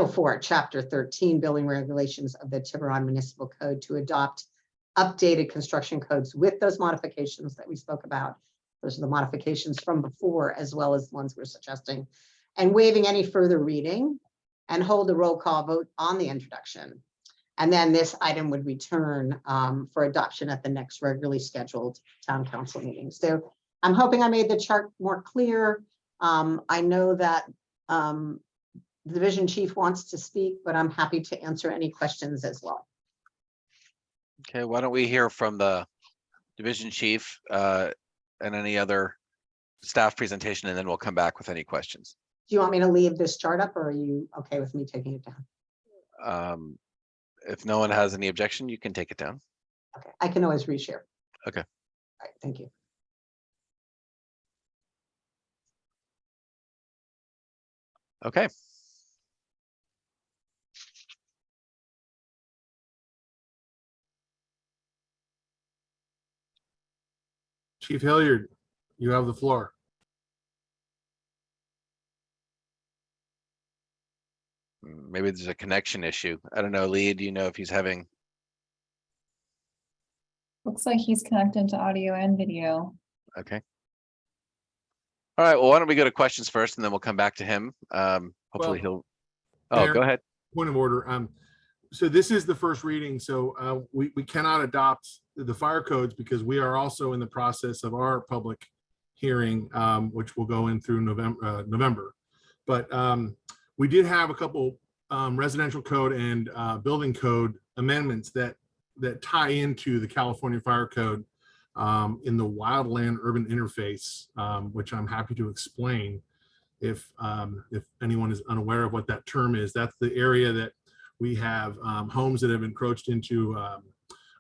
4, Chapter 13, Building Regulations of the Tiburon Municipal Code to adopt updated construction codes with those modifications that we spoke about. Those are the modifications from before, as well as the ones we're suggesting, and waiving any further reading, and hold a roll call vote on the introduction. And then this item would return for adoption at the next regularly scheduled town council meeting. So I'm hoping I made the chart more clear. I know that the division chief wants to speak, but I'm happy to answer any questions as well. Okay, why don't we hear from the division chief and any other staff presentation, and then we'll come back with any questions. Do you want me to leave this chart up, or are you okay with me taking it down? If no one has any objection, you can take it down. Okay, I can always reshare. Okay. All right, thank you. Okay. Chief Hilliard, you have the floor. Maybe there's a connection issue. I don't know, Lee, do you know if he's having? Looks like he's connected to audio and video. Okay. All right, well, why don't we go to questions first, and then we'll come back to him. Hopefully he'll, Mayor, go ahead. Point of order. So this is the first reading, so we cannot adopt the fire codes because we are also in the process of our public hearing, which will go in through November. But we did have a couple residential code and building code amendments that tie into the California Fire Code in the wildland urban interface, which I'm happy to explain if anyone is unaware of what that term is. That's the area that we have homes that have encroached into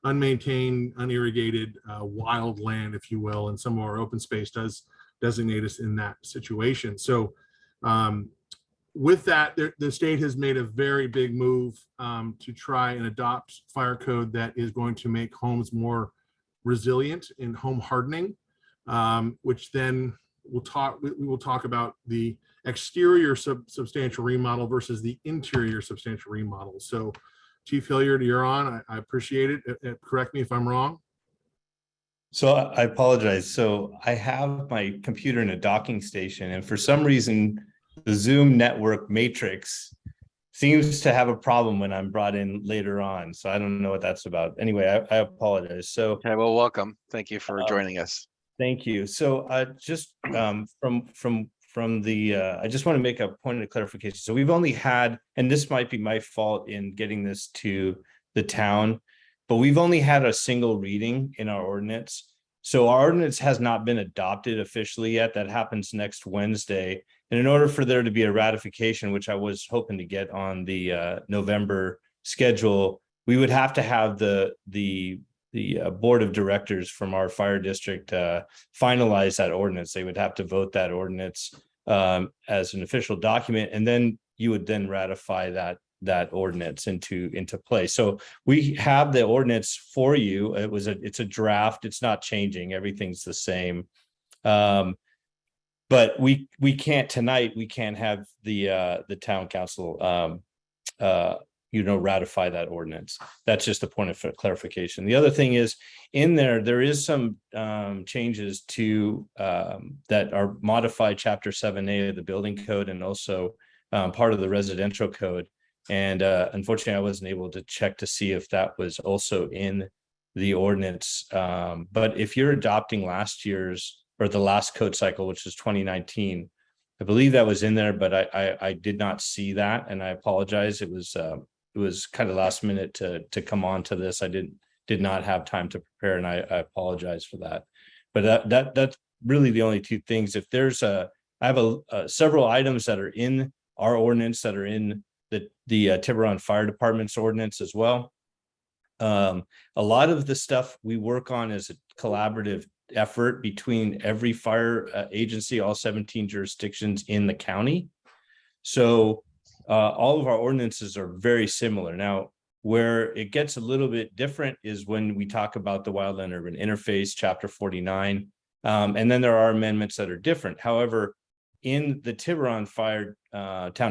unmaintained, unirrigated wild land, if you will, and some of our open space does designate us in that situation. So with that, the state has made a very big move to try and adopt fire code that is going to make homes more resilient and home hardening, which then we will talk about the exterior substantial remodel versus the interior substantial remodel. So Chief Hilliard, you're on. I appreciate it. Correct me if I'm wrong. So I apologize. So I have my computer in a docking station, and for some reason, the Zoom network matrix seems to have a problem when I'm brought in later on. So I don't know what that's about. Anyway, I apologize. So Okay, well, welcome. Thank you for joining us. thank you. So just from the, I just want to make a point of clarification. So we've only had, and this might be my fault in getting this to the town, but we've only had a single reading in our ordinance. So our ordinance has not been adopted officially yet. That happens next Wednesday. And in order for there to be a ratification, which I was hoping to get on the November schedule, we would have to have the board of directors from our fire district finalize that ordinance. They would have to vote that ordinance as an official document, and then you would then ratify that ordinance into place. So we have the ordinance for you. It's a draft. It's not changing. Everything's the same. But we can't tonight. We can't have the town council ratify that ordinance. That's just a point of clarification. The other thing is, in there is some changes to that are modified chapter 7A of the building code, and also part of the residential code. And unfortunately, I wasn't able to check to see if that was also in the ordinance. But if you're adopting last year's, or the last code cycle, which is 2019, I believe that was in there, but I did not see that, and I apologize. It was kind of last minute to come on to this. I did not have time to prepare, and I apologize for that. But that's really the only two things. If there's I have several items that are in our ordinance that are in the Tiburon Fire Department's ordinance as well. A lot of the stuff we work on is a collaborative effort between every fire agency, all 17 jurisdictions in the county. So all of our ordinances are very similar. Now, where it gets a little bit different is when we talk about the wildland urban interface, chapter 49. And then there are amendments that are different. However, in the Tiburon town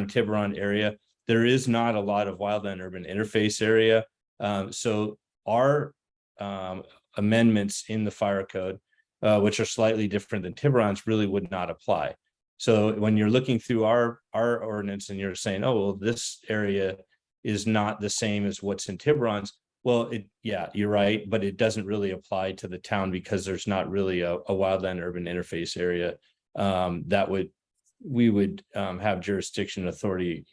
of Tiburon area, there is not a lot of wildland urban interface area. So our amendments in the fire code, which are slightly different than Tiburon's, really would not apply. So when you're looking through our ordinance and you're saying, oh, well, this area is not the same as what's in Tiburon's, well, yeah, you're right, but it doesn't really apply to the town because there's not really a wildland urban interface area that we would have jurisdiction authority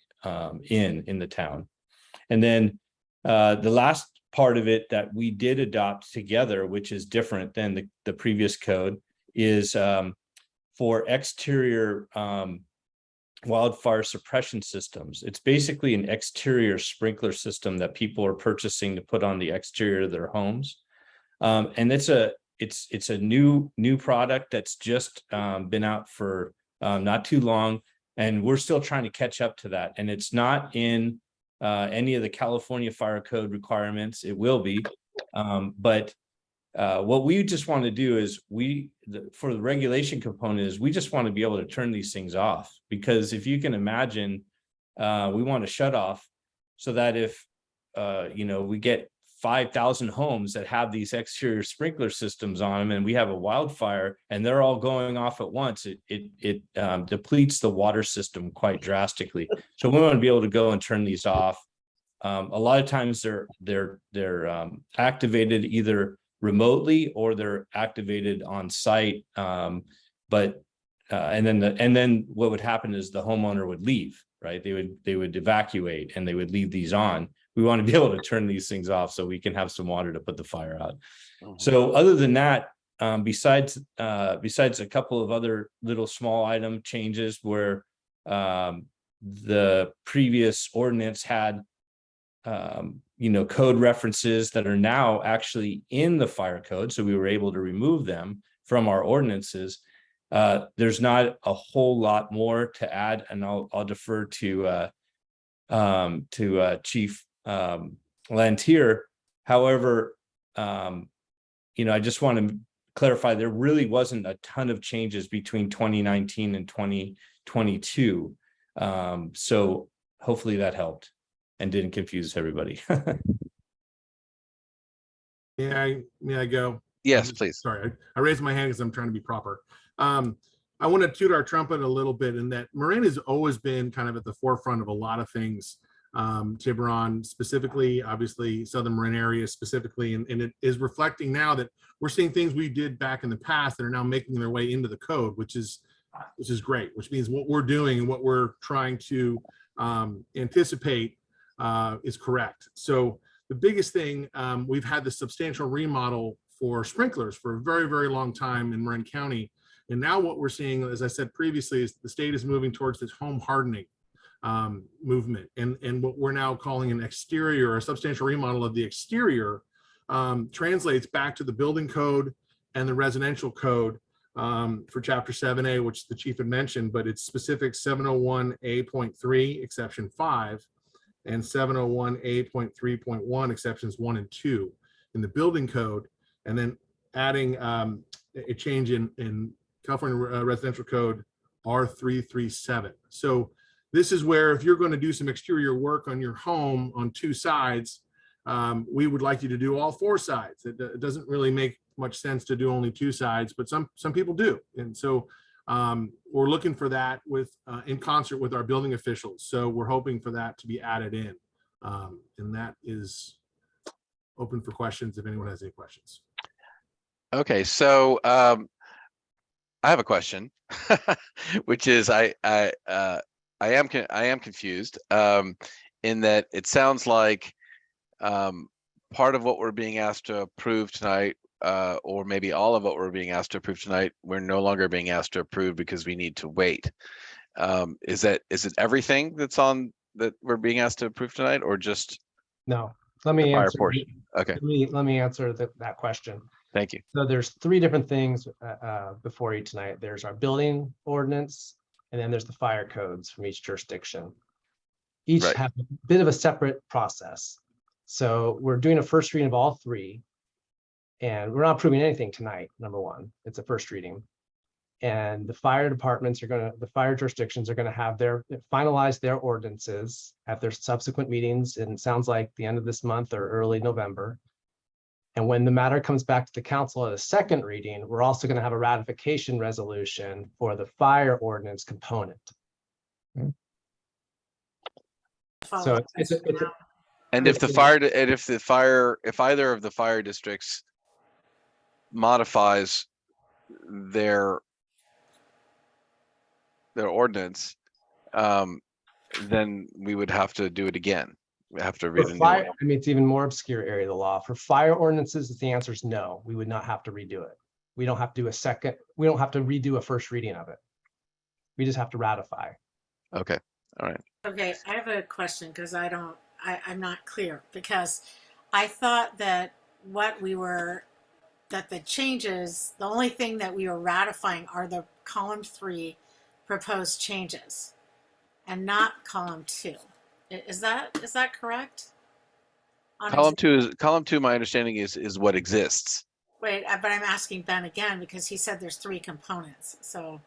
in the town. And then the last part of it that we did adopt together, which is different than the previous code, is for exterior wildfire suppression systems. It's basically an exterior sprinkler system that people are purchasing to put on the exterior of their homes. And it's a new product that's just been out for not too long, and we're still trying to catch up to that. And it's not in any of the California Fire Code requirements. It will be, but what we just want to do is for the regulation component is we just want to be able to turn these things off, because if you can imagine, we want to shut off so that if we get 5,000 homes that have these exterior sprinkler systems on them, and we have a wildfire and they're all going off at once, it depletes the water system quite drastically. So we want to be able to go and turn these off. A lot of times they're activated either remotely or they're activated on site. And then what would happen is the homeowner would leave, right? They would evacuate and they would leave these on. We want to be able to turn these things off so we can have some water to put the fire out. So other than that, besides a couple of other little small item changes where the previous ordinance had code references that are now actually in the fire code, so we were able to remove them from our ordinances. There's not a whole lot more to add, and I'll defer to Chief Lantier. However, I just want to clarify, there really wasn't a ton of changes between 2019 and 2022. So hopefully that helped and didn't confuse everybody. May I go? Yes, please. Sorry, I raised my hand because I'm trying to be proper. I want to toot our trumpet a little bit in that Marin has always been kind of at the forefront of a lot of things. Tiburon specifically, obviously Southern Marin area specifically, and it is reflecting now that we're seeing things we did back in the past that are now making their way into the code, which is great, which means what we're doing and what we're trying to anticipate is correct. So the biggest thing, we've had the substantial remodel for sprinklers for a very, very long time in Marin County. And now what we're seeing, as I said previously, is the state is moving towards this home hardening movement. And what we're now calling an exterior, a substantial remodel of the exterior translates back to the building code and the residential code for chapter 7A, which the chief had mentioned, but it's specific 701A.3 exception 5 and 701A.3.1 exceptions 1 and 2 in the building code, and then adding a change in California residential code R337. So this is where if you're going to do some exterior work on your home on 2 sides, we would like you to do all 4 sides. It doesn't really make much sense to do only 2 sides, but some people do. And so we're looking for that with in concert with our building officials. So we're hoping for that to be added in. And that is open for questions if anyone has any questions. Okay, so I have a question, which is I am confused in that it sounds like part of what we're being asked to approve tonight, or maybe all of what we're being asked to approve tonight, we're no longer being asked to approve because we need to wait. Is it everything that's on that we're being asked to approve tonight, or just No, let the me fire answer. portion? Okay, Let me answer that question. thank you. So there's 3 different things before you tonight. There's our building ordinance, and then there's the fire codes from each jurisdiction. Each Right. have a bit of a separate process. So we're doing a first reading of all 3. And we're not approving anything tonight, number 1. It's a first reading. And the fire departments the fire jurisdictions are gonna have finalize their ordinances at their subsequent meetings, and it sounds like the end of this month or early November. And when the matter comes back to the council at a second reading, we're also going to have a ratification resolution for the fire ordinance component. So it's And if if either of the fire districts modifies their ordinance, then we would have to do it again. We have to read a new one. I mean, it's even more obscure area of the law. For fire ordinances, the answer is no. We would not have to redo it. We don't have to do we don't have to redo a first reading of it. We just have to ratify. Okay, all right. Okay, I have a question because I'm not clear, because I thought that the changes, the only thing that we were ratifying are the column 3 proposed changes and not column 2. Is that correct? Column 2, my understanding is what exists. Wait, but I'm asking Ben again because he said there's 3 components. So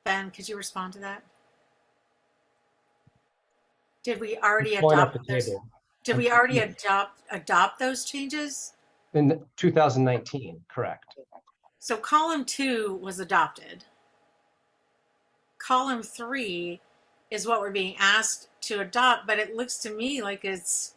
Ben, could you respond to that? Did we already adopt those changes? In 2019, correct. So column 2 was adopted. Column 3 is what we're being asked to adopt, but it looks to me like it's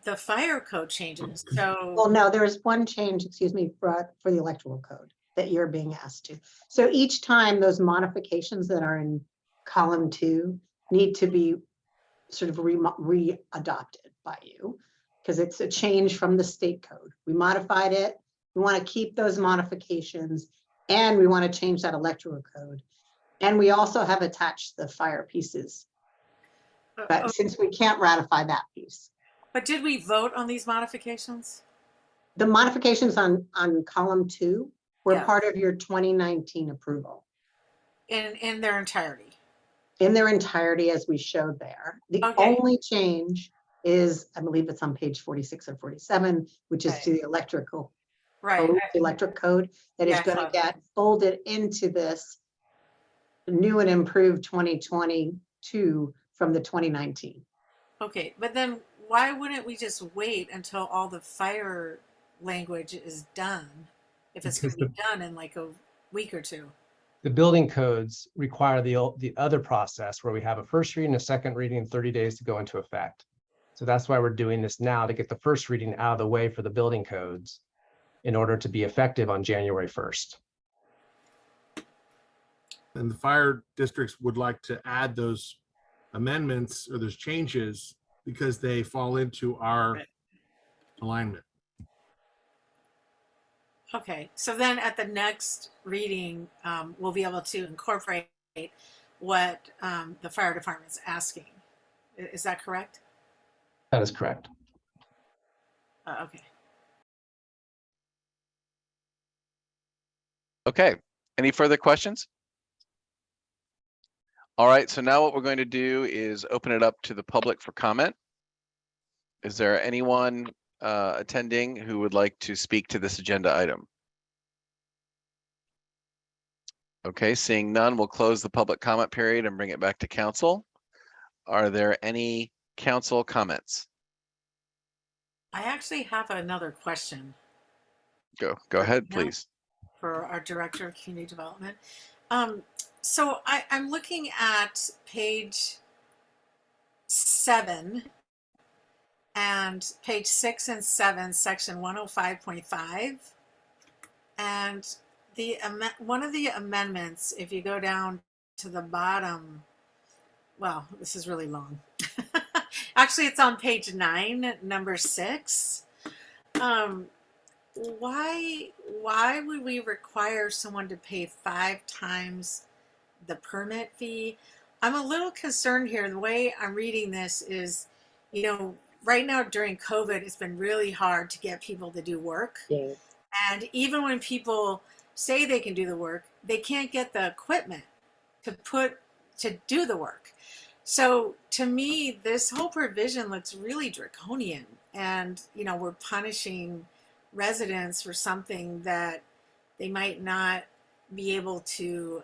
the fire code changes. So Well, no, there is one change, excuse me, for the electoral code that you're being asked to. So each time those modifications that are in column 2 need to be sort of re-adopted by you, because it's a change from the state code. We modified it. We want to keep those modifications, and we want to change that electoral code. And we also have attached the fire pieces. But since we can't ratify that piece. But did we vote on these modifications? The modifications on column 2 were Yeah. part of your 2019 approval. In their entirety? In their entirety, as we showed there. The only change is, I believe it's on page 46 or 47, which is to the electrical code, the electric code that is going to get folded into this new and improved 2022 from the 2019. Okay, but then why wouldn't we just wait until all the fire language is done? If it's going to be done in like a week or 2. The building codes require the other process where we have a first reading, a second reading, and 30 days to go into effect. So that's why we're doing this now, to get the first reading out of the way for the building codes in order to be effective on January 1st. And the fire districts would like to add those amendments or those changes because they fall into our alignment. Okay, so then at the next reading, we'll be able to incorporate what the fire department's asking. Is that correct? That is correct. Okay. Okay, any further questions? All right, so now what we're going to do is open it up to the public for comment. Is there anyone attending who would like to speak to this agenda item? Okay, seeing none, we'll close the public comment period and bring it back to council. Are there any council comments? I actually have another question Go ahead, Yeah. please. for our Director of Community Development. So I'm looking at page 7 and page 6 and 7, section 105.5. And one of the amendments, if you go down to the bottom, well, this is really long. Actually, it's on page 9, number 6. Why would we require someone to pay 5 times the permit fee? I'm a little concerned here. The way I'm reading this is, right now during COVID, it's been really hard to get people to do work. Yeah. And even when people say they can do the work, they can't get the equipment to do the work. So to me, this whole provision looks really draconian, and we're punishing residents for something that they might not be able to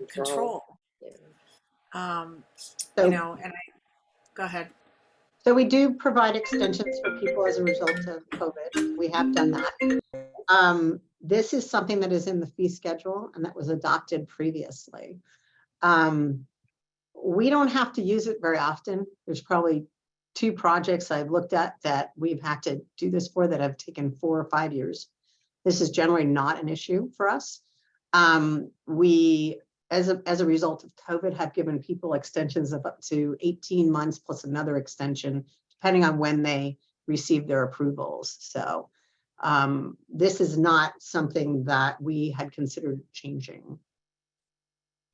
control. Yeah. So- And go ahead. So we do provide extensions for people as a result of COVID. We have done that. This is something that is in the fee schedule and that was adopted previously. We don't have to use it very often. There's probably 2 projects I've looked at that we've had to do this for that have taken 4 or 5 years. This is generally not an issue for us. We, as a result of COVID, have given people extensions of up to 18 months plus another extension, depending on when they receive their approvals. So this is not something that we had considered changing.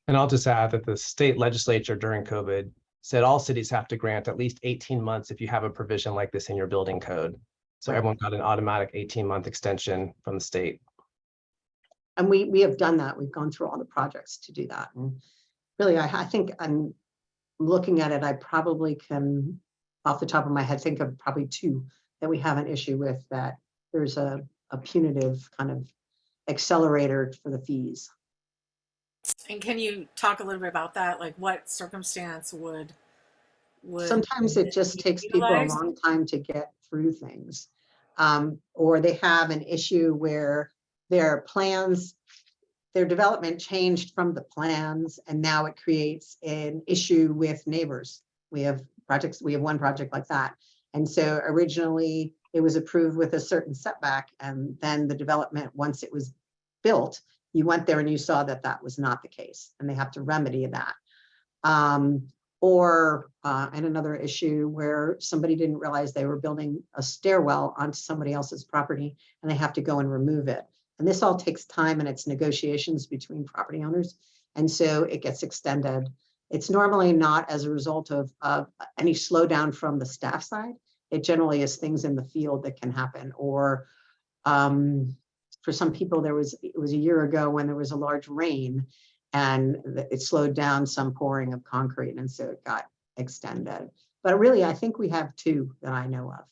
And I'll just add that the state legislature during COVID said all cities have to grant at least 18 months if you have a provision like this in your building code. So Right. everyone got an automatic 18-month extension from the state. And we have done that. We've gone through all the projects to do that. And really, I think I'm looking at it, I probably can, off the top of my head, think of probably 2 that we have an issue with, that there's a punitive kind of accelerator for the fees. And can you talk a little bit about that? Like, what circumstance would Sometimes it just takes people a utilized? long time to get through things. Or they have an issue where their plans, their development changed from the plans, and now it creates an issue with neighbors. We have one project like that. And so originally it was approved with a certain setback, and then the development, once it was built, you went there and you saw that that was not the case, and they have to remedy that. And another issue where somebody didn't realize they were building a stairwell onto somebody else's property, and they have to go and remove it. And this all takes time, and it's negotiations between property owners. And so it gets extended. It's normally not as a result of any slowdown from the staff side. It generally is things in the field that can happen. Or for some people, it was a year ago when there was a large rain, and it slowed down some pouring of concrete, and so it got extended. But really, I think we have 2 that I know of.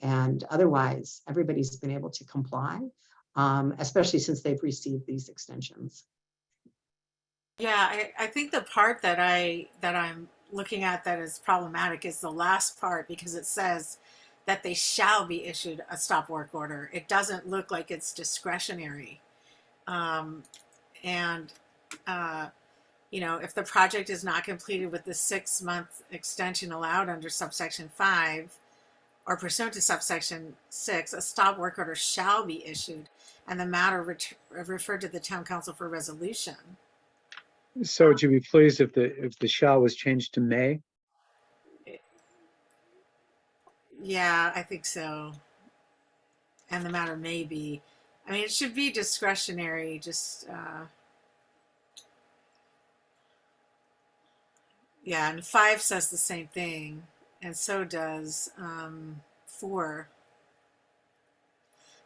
And otherwise, everybody's been able to comply, especially since they've received these extensions. Yeah, I think the part that I'm looking at that is problematic is the last part, because it says that they shall be issued a stop work order. It doesn't look like it's discretionary. If the project is not completed with the 6-month extension allowed under subsection 5 or pursuant to subsection 6, a stop work order shall be issued, and the matter referred to the town council for resolution. So would you be pleased if the shall was changed to may? Yeah, I think so. And the matter may be. I mean, it should be discretionary, just, yeah, and 5 says the same thing, and so does 4.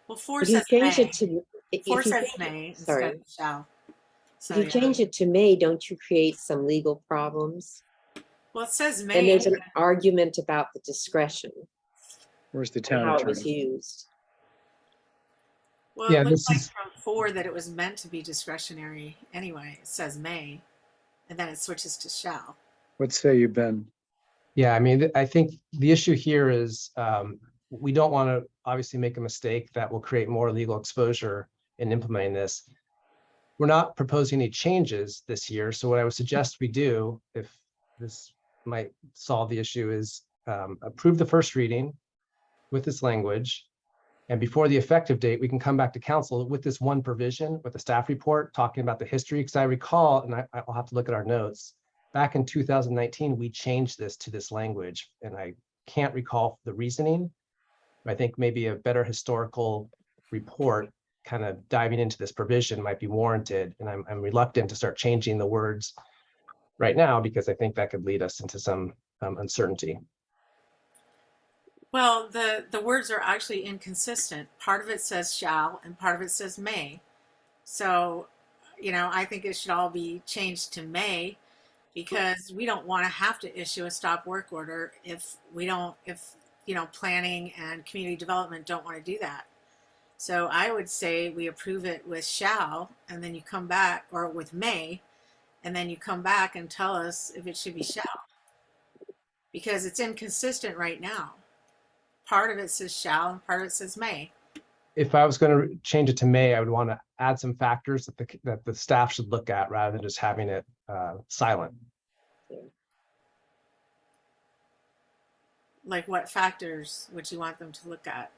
Well, 4 If you says change may. it to, If Four you says change may it- instead sorry, of shall. So, if you yeah. change it to may, don't you create some legal problems? Well, it says And may. there's an argument about the discretion Where's the and town how it was attorney? used. Well, Yeah, it looks this like is, from 4 that it was meant to be discretionary anyway. It says may, and then it switches to shall. What say you, Ben? yeah, I mean, I think the issue here is we don't want to obviously make a mistake that will create more legal exposure in implementing this. We're not proposing any changes this year. So what I would suggest we do, if this might solve the issue, is approve the first reading with this language. And before the effective date, we can come back to council with this one provision with the staff report talking about the history. Because I recall, and I'll have to look at our notes, back in 2019, we changed this to this language. And I can't recall the reasoning. I think maybe a better historical report kind of diving into this provision might be warranted. And I'm reluctant to start changing the words right now because I think that could lead us into some uncertainty. Well, the words are actually inconsistent. Part of it says shall and part of it says may. So, I think it should all be changed to may because we don't want to have to issue a stop work order if planning and community development don't want to do that. So I would say we approve it with shall and then you come back, or with may, and then you come back and tell us if it should be shall. Because it's inconsistent right now. Part of it says shall and part of it says may. If I was going to change it to may, I would want to add some factors that the staff should look at rather than just having it silent. Like what factors would you want them to look at?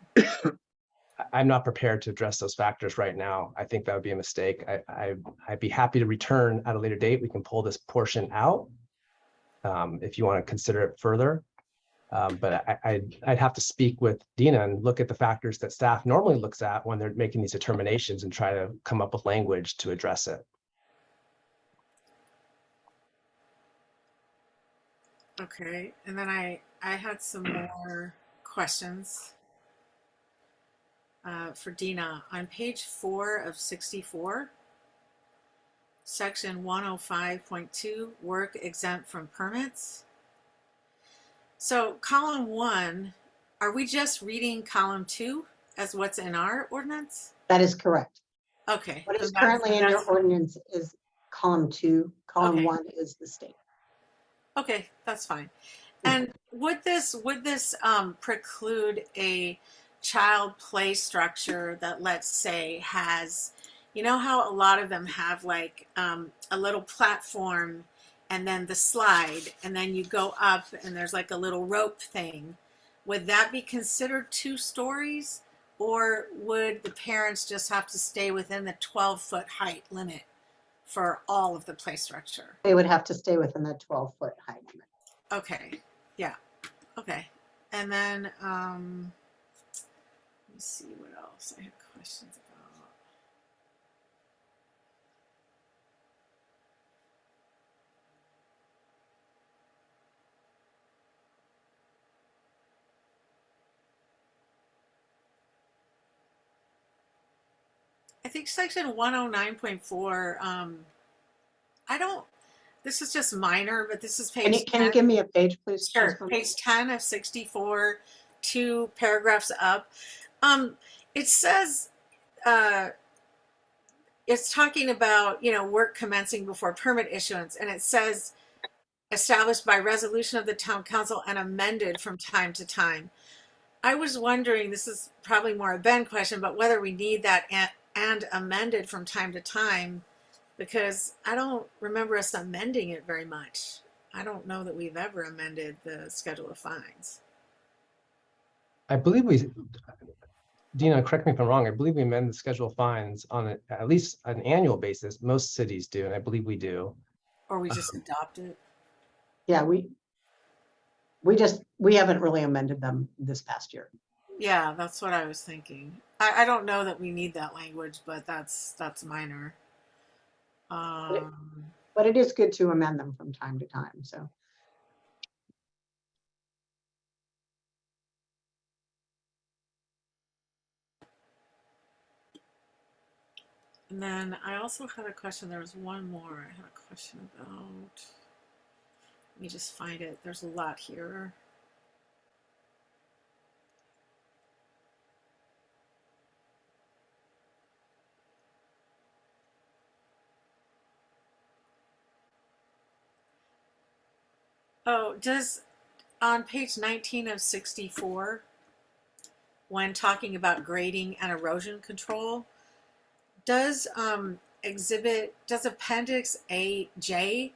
I'm not prepared to address those factors right now. I think that would be a mistake. I'd be happy to return at a later date. We can pull this portion out if you want to consider it further. But I'd have to speak with Dina and look at the factors that staff normally looks at when they're making these determinations and try to come up with language to address it. Okay, and then I had some more questions for Dina. On page 4 of 64, section 105.2, work exempt from permits. So column 1, are we just reading column 2 as what's in our ordinance? That is correct. Okay. What is then that's- currently in your that's- ordinance is column 2. Column Okay. 1 is the state. Okay, that's fine. And would this preclude a child play structure that, let's say, has, how a lot of them have like a little platform and then the slide and then you go up and there's like a little rope thing. Would that be considered 2 stories, or would the parents just have to stay within the 12-foot height limit for all of the play structure? They would have to stay within the 12-foot height limit. Okay. Yeah. Okay. And then let me see what else I had questions about. I think section 109.4, I don't, this is just minor, but this is page Can you 10. give me a page, please? Sure, Councilwoman? page 10 of 64, 2 paragraphs up. It says, it's talking about, work commencing before permit issuance, and it says established by resolution of the town council and amended from time to time. I was wondering, this is probably more a Ben question, but whether we need that and amended from time to time, because I don't remember us amending it very much. I don't know that we've ever amended the schedule of fines. I believe Dina, correct me if I'm wrong, I believe we amend the schedule of fines on at least an annual basis. Most cities do, and I believe we do. Or we just adopt it. Yeah, we haven't really amended them this past year. Yeah, that's what I was thinking. I don't know that we need that language, but that's minor. But it is good to amend them from time to time, so. And then I also had a question. There was one more I had a question about. Let me just find it. There's a lot here. Oh, on page 19 of 64, when talking about grading and erosion control, does appendix AJ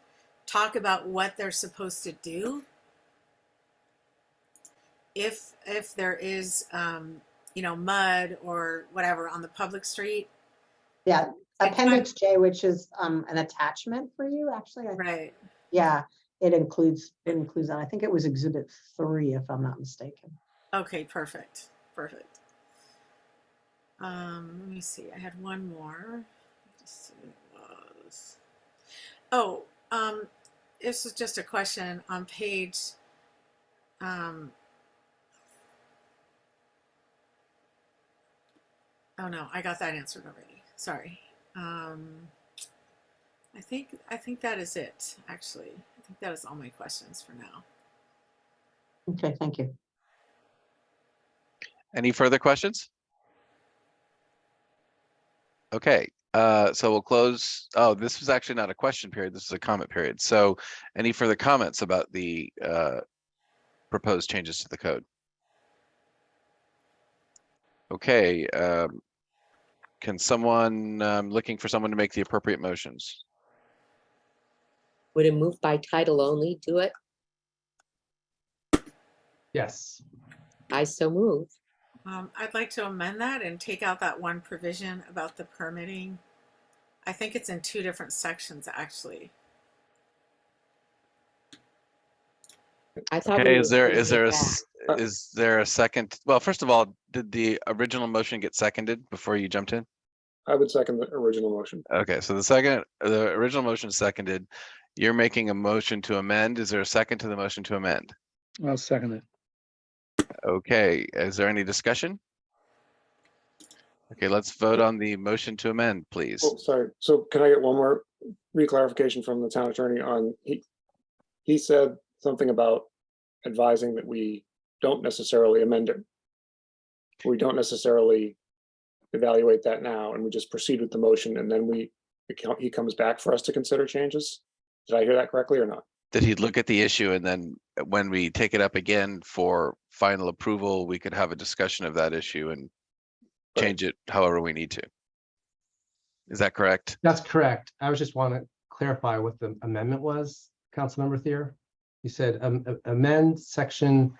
talk about what they're supposed to do if there is mud or whatever on the public street? Yeah, appendix J, which is an attachment for you, actually. Right. Yeah, it includes that. I think it was exhibit 3, if I'm not mistaken. Okay, perfect. Let me see. I had one more. Just see what it was. Oh, this is just a question on page. Oh no, I got that answered already. Sorry. I think that is it. Actually, I think that is all my questions for now. Okay, thank you. Any further questions? Okay, so we'll close. Oh, this was actually not a question period. This is a comment period. So any further comments about the proposed changes to the code? Okay, can someone, looking for someone to make the appropriate motions? Would a move by title only do it? Yes. I so move. I'd like to amend that and take out that one provision about the permitting. I think it's in 2 different sections, actually. I thought. Okay, we is were there bringing it back. is there a second? Well, first of all, did the original motion get seconded before you jumped in? I would second the original motion. Okay, so the original motion seconded. You're making a motion to amend. Is there a second to the motion to amend? I'll second it. Okay, is there any discussion? Okay, let's vote on the motion to amend, please. Oh, sorry. So can I get one more reclarification from the town attorney on, he said something about advising that we don't necessarily amend it. We don't necessarily evaluate that now, and we just proceed with the motion, and then he comes back for us to consider changes. Did I hear that correctly or not? That he'd look at the issue, and then when we take it up again for final approval, we could have a discussion of that issue and change it however we need to. Is that correct? That's correct. I was just want to clarify what the amendment was, Councilmember Thier. You said amend section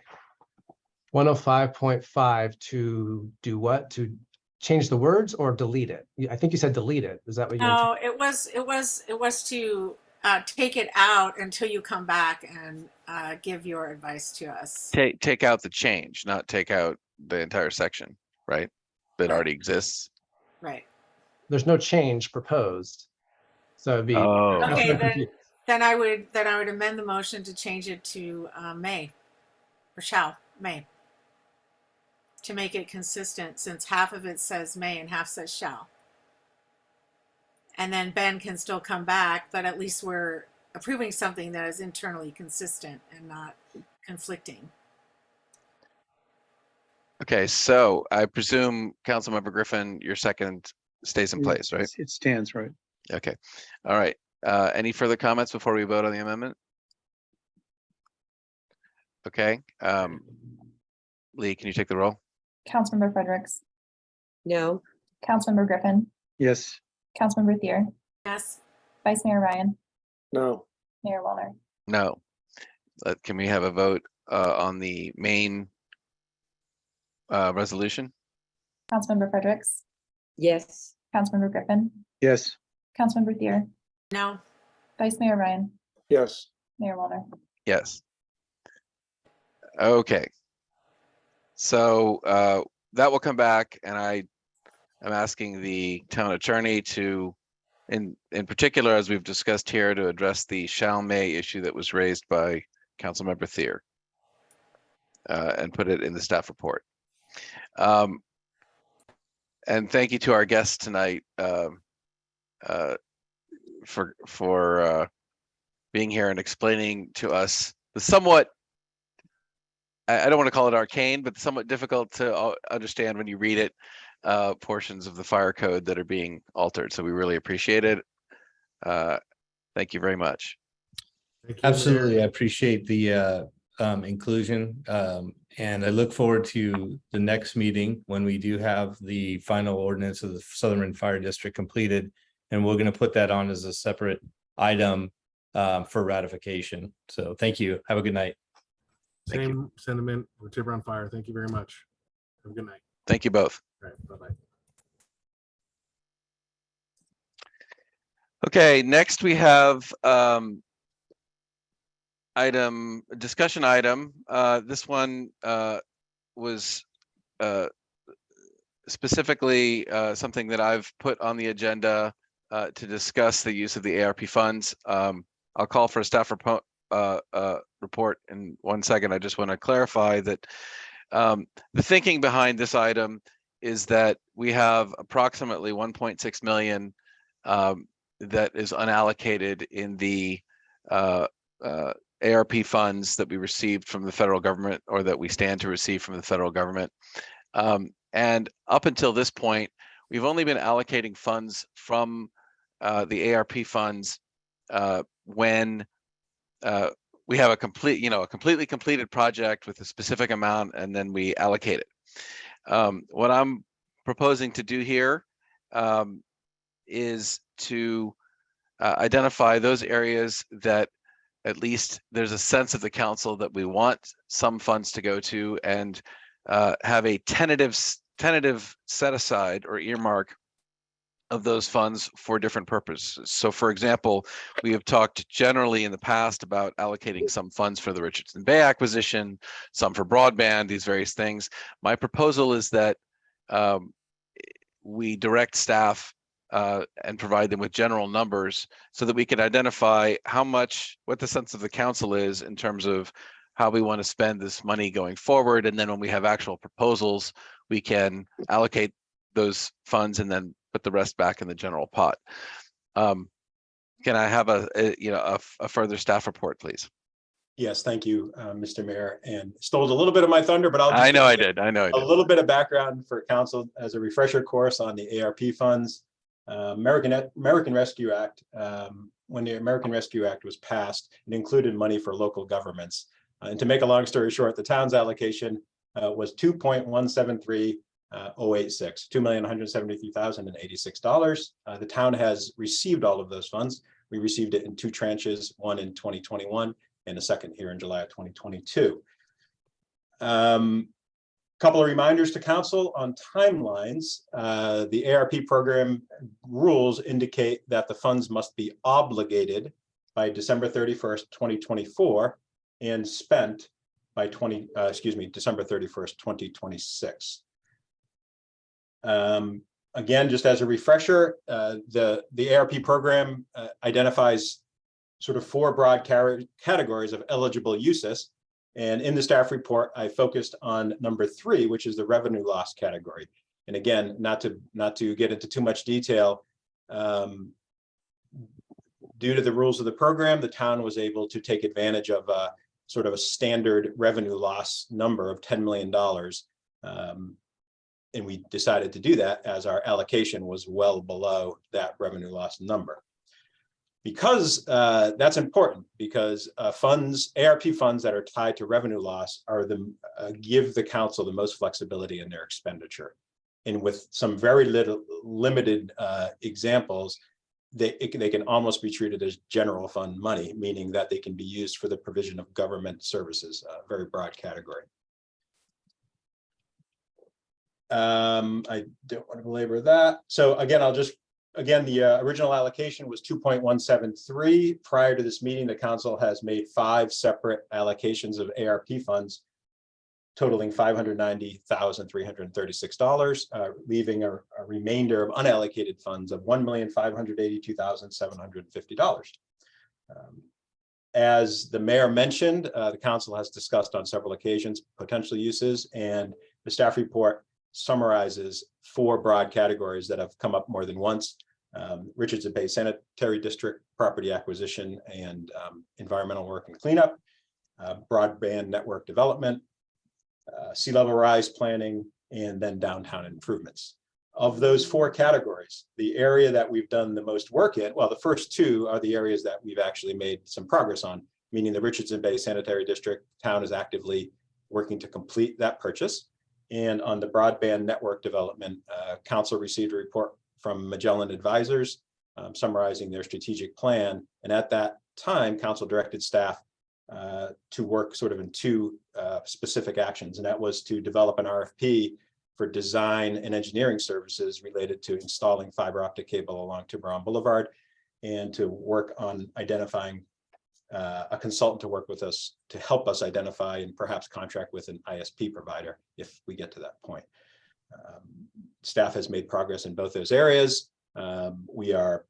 105.5 to do what? To change the words or delete it? I think you said delete it. Is that what you? No, it was to take it out until you come back and give your advice to us. Take out the change, not take out the entire section, right? That already exists. Right. There's no change proposed, so it'd be. Oh. Okay, then I would amend the motion to change it to may or shall may, to make it consistent, since half of it says may and half says shall. And then Ben can still come back, but at least we're approving something that is internally consistent and not conflicting. Okay, so I presume Councilmember Griffin, your second stays in place, right? It stands, right? Okay, all right. Any further comments before we vote on the amendment? Okay, Lee, can you take the roll? Councilmember Fredericks, No. Councilmember Griffin, Yes. Councilmember Thier, Yes. Vice Mayor Ryan, No. Mayor Wallner. No. Can we have a vote on the main resolution? Councilmember Fredericks, Yes. Councilmember Griffin, Yes. Councilmember Thier, No. Vice Mayor Ryan, Yes. Mayor Wallner. Yes. Okay. So that will come back, and I am asking the town attorney to, in particular, as we've discussed here, to address the shall may issue that was raised by Councilmember Thier and put it in the staff report. And thank you to our guests tonight, for being here and explaining to us the somewhat, I don't want to call it arcane, but somewhat difficult to understand when you read it, portions of the fire code that are being altered. So we really appreciate it. Thank you very much. Thank you, Mayor. Absolutely. I appreciate the inclusion. And I look forward to the next meeting when we do have the final ordinance of the Southern Fire District completed. And we're going to put that on as a separate item for ratification. So thank you. Have a good night. Thank you. Same sentiment for Tiburon Fire. Thank you very much. Have a good night. Thank you both. All right, bye-bye. Okay, next we have discussion item. This one was specifically something that I've put on the agenda to discuss the use of the ARP funds. I'll call for a staff report in 1 second. I just want to clarify that the thinking behind this item is that we have approximately 1.6 million that is unallocated in the ARP funds that we received from the federal government, or that we stand to receive from the federal government. And up until this point, we've only been allocating funds from the ARP funds when we have a completely completed project with a specific amount, and then we allocate it. What I'm proposing to do here is to identify those areas that at least there's a sense of the council that we want some funds to go to, and have a tentative set aside or earmark of those funds for different purposes. So for example, we have talked generally in the past about allocating some funds for the Richardson Bay acquisition, some for broadband, these various things. My proposal is that we direct staff and provide them with general numbers so that we can identify what the sense of the council is in terms of how we want to spend this money going forward. And then when we have actual proposals, we can allocate those funds and then put the rest back in the general pot. Can I have a further staff report, please? Yes, thank you, Mr. Mayor, and stole a little bit of my thunder, but I'll just I know I give did. a little bit of background for council as a refresher course on the ARP funds. American Rescue Act, when the American Rescue Act was passed, it included money for local governments. And to make a long story short, the town's allocation was $2.173086, $2,173,086. The town has received all of those funds. We received it in 2 tranches, one in 2021 and a second here in July of 2022. Couple of reminders to council on timelines. The ARP program rules indicate that the funds must be obligated by December 31st, 2024 and spent by December 31st, 2026. Again, just as a refresher, the ARP program identifies sort of 4 broad categories of eligible uses. And in the staff report, I focused on number 3, which is the revenue loss category. And again, not to get into too much detail, due to the rules of the program, the town was able to take advantage of sort of a standard revenue loss number of $10 million. And we decided to do that as our allocation was well below that revenue loss number. Because that's important, because ARP funds that are tied to revenue loss are give the council the most flexibility in their expenditure. And with some very limited examples, they can almost be treated as general fund money, meaning that they can be used for the provision of government services, a very broad category. I don't want to belabor that. So again, the original allocation was 2.173. Prior to this meeting, the council has made 5 separate allocations of ARP funds, totaling $590,336, leaving a remainder of unallocated funds of $1,582,750. As the mayor mentioned, the council has discussed on several occasions potential uses, and the staff report summarizes 4 broad categories that have come up more than once. Richardson Bay Sanitary District property acquisition and environmental work and cleanup, broadband network development, sea level rise planning, and then downtown improvements. Of those 4 categories, the area that we've done the most work in, well, the first 2 are the areas that we've actually made some progress on, meaning the Richardson Bay Sanitary District. Town is actively working to complete that purchase. And on the broadband network development, council received a report from Magellan Advisors summarizing their strategic plan. And at that time, council directed staff to work sort of in 2 specific actions. And that was to develop an RFP for design and engineering services related to installing fiber optic cable along Tiburon Boulevard, and to work on identifying a consultant to work with us to help us identify and perhaps contract with an ISP provider if we get to that point. Staff has made progress in both those areas. We are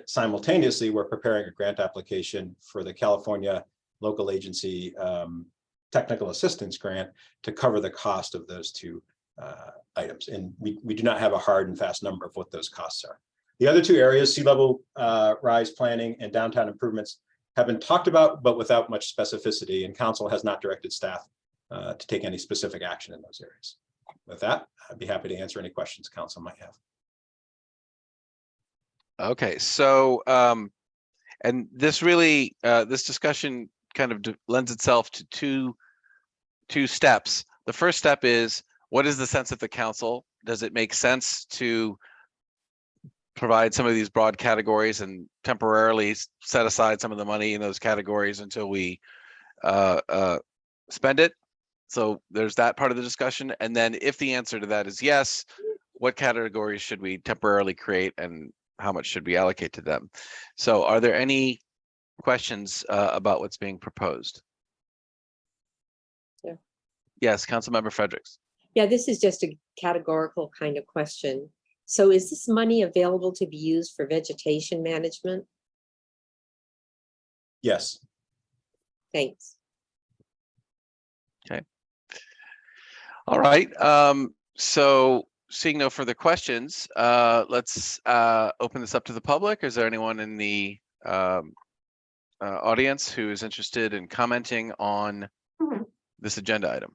simultaneously, we're preparing a grant application for the California Local Agency Technical Assistance Grant to cover the cost of those 2 items. And we do not have a hard and fast number of what those costs are. The other 2 areas, sea level rise planning and downtown improvements, have been talked about, but without much specificity, and council has not directed staff to take any specific action in those areas. With that, I'd be happy to answer any questions council might have. Okay, so and this really this discussion kind of lends itself to two steps. The first step is, what is the sense of the council? Does it make sense to provide some of these broad categories and temporarily set aside some of the money in those categories until we spend it? So there's that part of the discussion. And then if the answer to that is yes, what categories should we temporarily create and how much should we allocate to them? So are there any questions about what's being proposed? Yeah. Yes, Councilmember Fredericks. Yeah, this is just a categorical kind of question. So is this money available to be used for vegetation management? Yes. Thanks. Okay. All right. So seeing no further questions, let's open this up to the public. Is there anyone in the audience who is interested in commenting on this agenda item?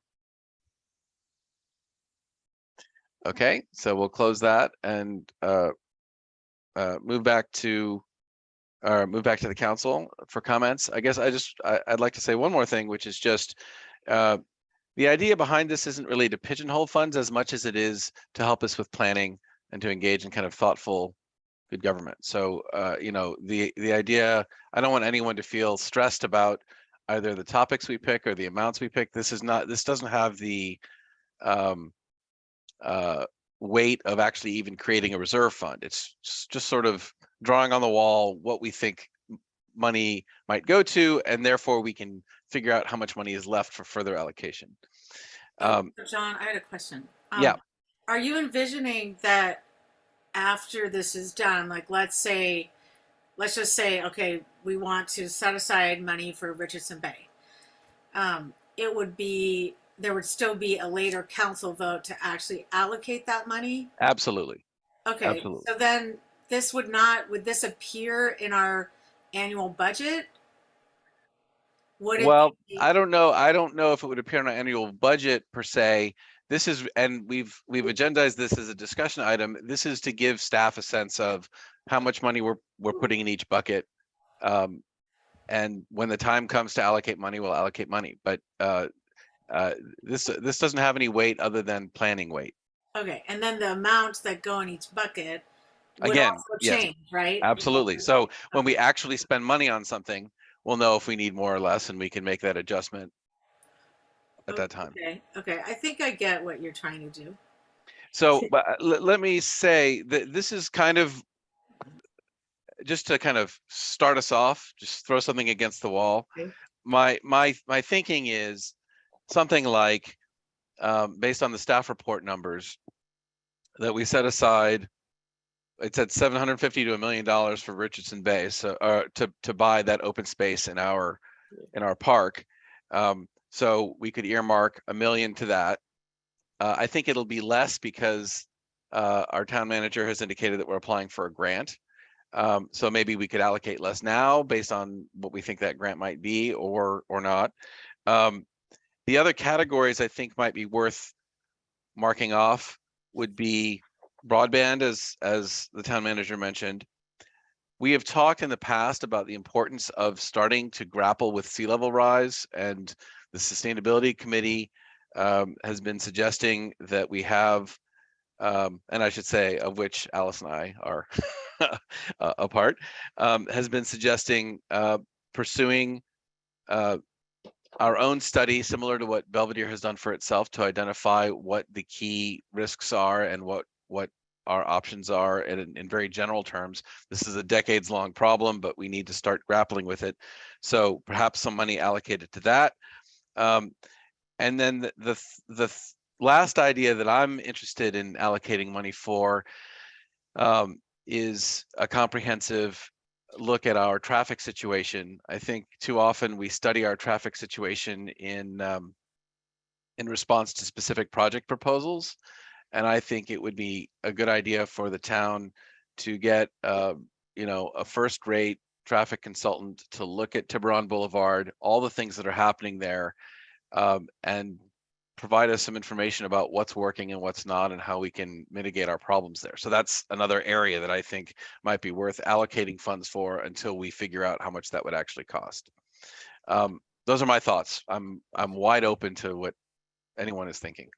Okay, so we'll close that and move back to the council for comments. I guess I'd like to say one more thing, which is just the idea behind this isn't really to pigeonhole funds as much as it is to help us with planning and to engage in kind of thoughtful, good government. So you know, the idea, I don't want anyone to feel stressed about either the topics we pick or the amounts we pick. This doesn't have the weight of actually even creating a reserve fund. It's just sort of drawing on the wall what we think money might go to, and therefore we can figure out how much money is left for further allocation. John, I had a question. Yeah. Are you envisioning that after this is done, like let's just say, okay, we want to set aside money for Richardson Bay. There would still be a later council vote to actually allocate that money? Absolutely. Okay, Absolutely. so then would this appear in our annual budget? Well, I don't know if it would appear in our annual budget per se. This is, and we've agendized this as a discussion item. This is to give staff a sense of how much money we're putting in each bucket. And when the time comes to allocate money, we'll allocate money. But this doesn't have any weight other than planning weight. Okay, and then the amounts that go in each bucket would Again, also yes, change, right? absolutely. So when we actually spend money on something, we'll know if we need more or less, and we can make that adjustment at that time. Okay, I think I get what you're trying to do. So, but let me say that this is kind of just to kind of start us off, just throw something against the wall. Okay. My thinking is something like, based on the staff report numbers, that we set aside, it said $750 to $1 million for Richardson Bay, so to buy that open space in our park. So we could earmark $1 million to that. I think it'll be less because our town manager has indicated that we're applying for a grant. So maybe we could allocate less now based on what we think that grant might be or not. The other categories I think might be worth marking off would be broadband, as the town manager mentioned. We have talked in the past about the importance of starting to grapple with sea level rise, and the Sustainability Committee has been suggesting that we have, and I should say, of which Alice and I are a part, has been suggesting pursuing our own study, similar to what Belvedere has done for itself, to identify what the key risks are and what our options are. And in very general terms, this is a decades-long problem, but we need to start grappling with it. So perhaps some money allocated to that. And then the last idea that I'm interested in allocating money for is a comprehensive look at our traffic situation. I think too often we study our traffic situation in response to specific project proposals. And I think it would be a good idea for the town to get, a first-rate traffic consultant to look at Tiburon Boulevard, all the things that are happening there, and provide us some information about what's working and what's not and how we can mitigate our problems there. So that's another area that I think might be worth allocating funds for until we figure out how much that would actually cost. Those are my thoughts. I'm wide open to what anyone is thinking.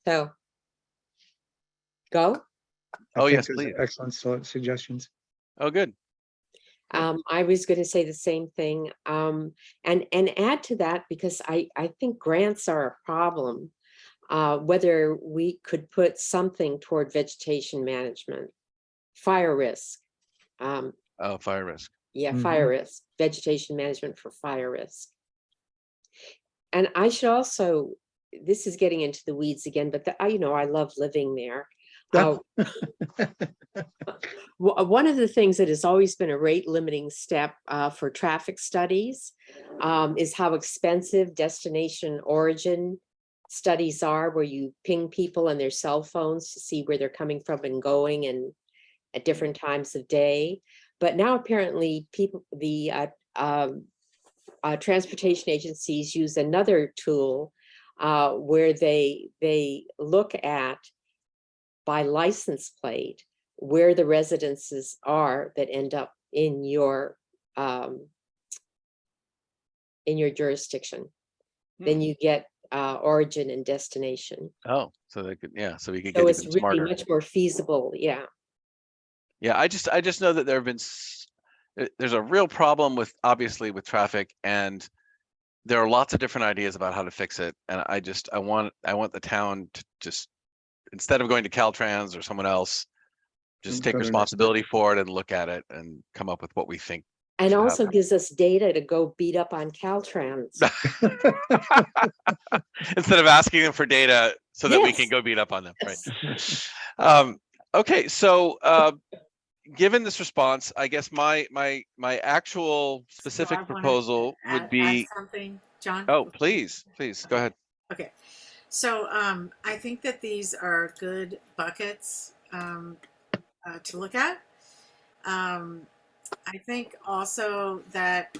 So go. I Oh, think yes, those are please. excellent suggestions. Oh, good. I was going to say the same thing, and add to that, because I think grants are a problem. Whether we could put something toward vegetation management, fire risk. Oh, fire risk. Yeah, Mhm. fire risk, vegetation management for fire risk. And I should also, this is getting into the weeds again, but I love living there. One of the things that has always been a rate limiting step for traffic studies is how expensive destination origin studies are, where you ping people on their cell phones to see where they're coming from and going and at different times of day. But now apparently the transportation agencies use another tool where they look at, by license plate, where the residences are that end up in your jurisdiction. Then you get origin and destination. Oh, so they could, yeah, so we could So get it's even really smarter. much more feasible. Yeah. Yeah, I just know that there have been there's a real problem obviously with traffic, and there are lots of different ideas about how to fix it. And I want the town to just, instead of going to Caltrans or someone else, just take Go to an responsibility for it and look at it and come up with what we think. And should also happen. gives us data to go beat up on Caltrans. Instead of asking them for data so that we can Yes. go beat up on them, right? Yes. Okay, so given this response, I guess my actual specific So I wanna proposal would add be, something, John. oh, please go ahead. Okay, so I think that these are good buckets to look at. I think also that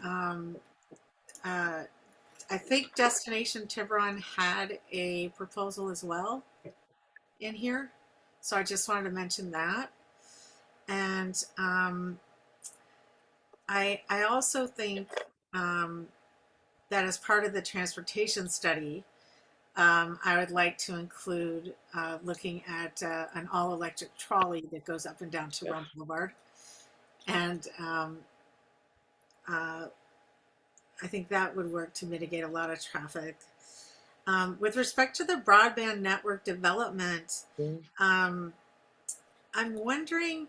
I think Destination Tiburon had a proposal as well in here, so I just wanted to mention that. And I also think that as part of the transportation study, I would like to include looking at an all-electric trolley that goes up and down Tiburon Boulevard. And I think that would work to mitigate a lot of traffic. With respect to the broadband network development, I'm wondering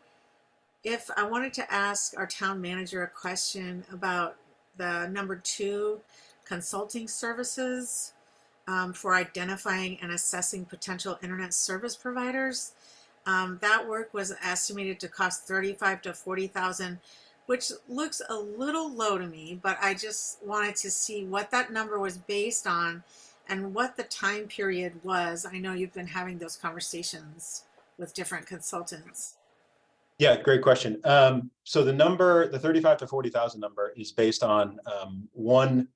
if I wanted to ask our town manager a question about the number 2 consulting services for identifying and assessing potential internet service providers. That work was estimated to cost $35,000 to $40,000, which looks a little low to me, but I just wanted to see what that number was based on and what the time period was. I know you've been having those conversations with different consultants. Yeah, great question. So the number, the 35 to 40,000 number is based on one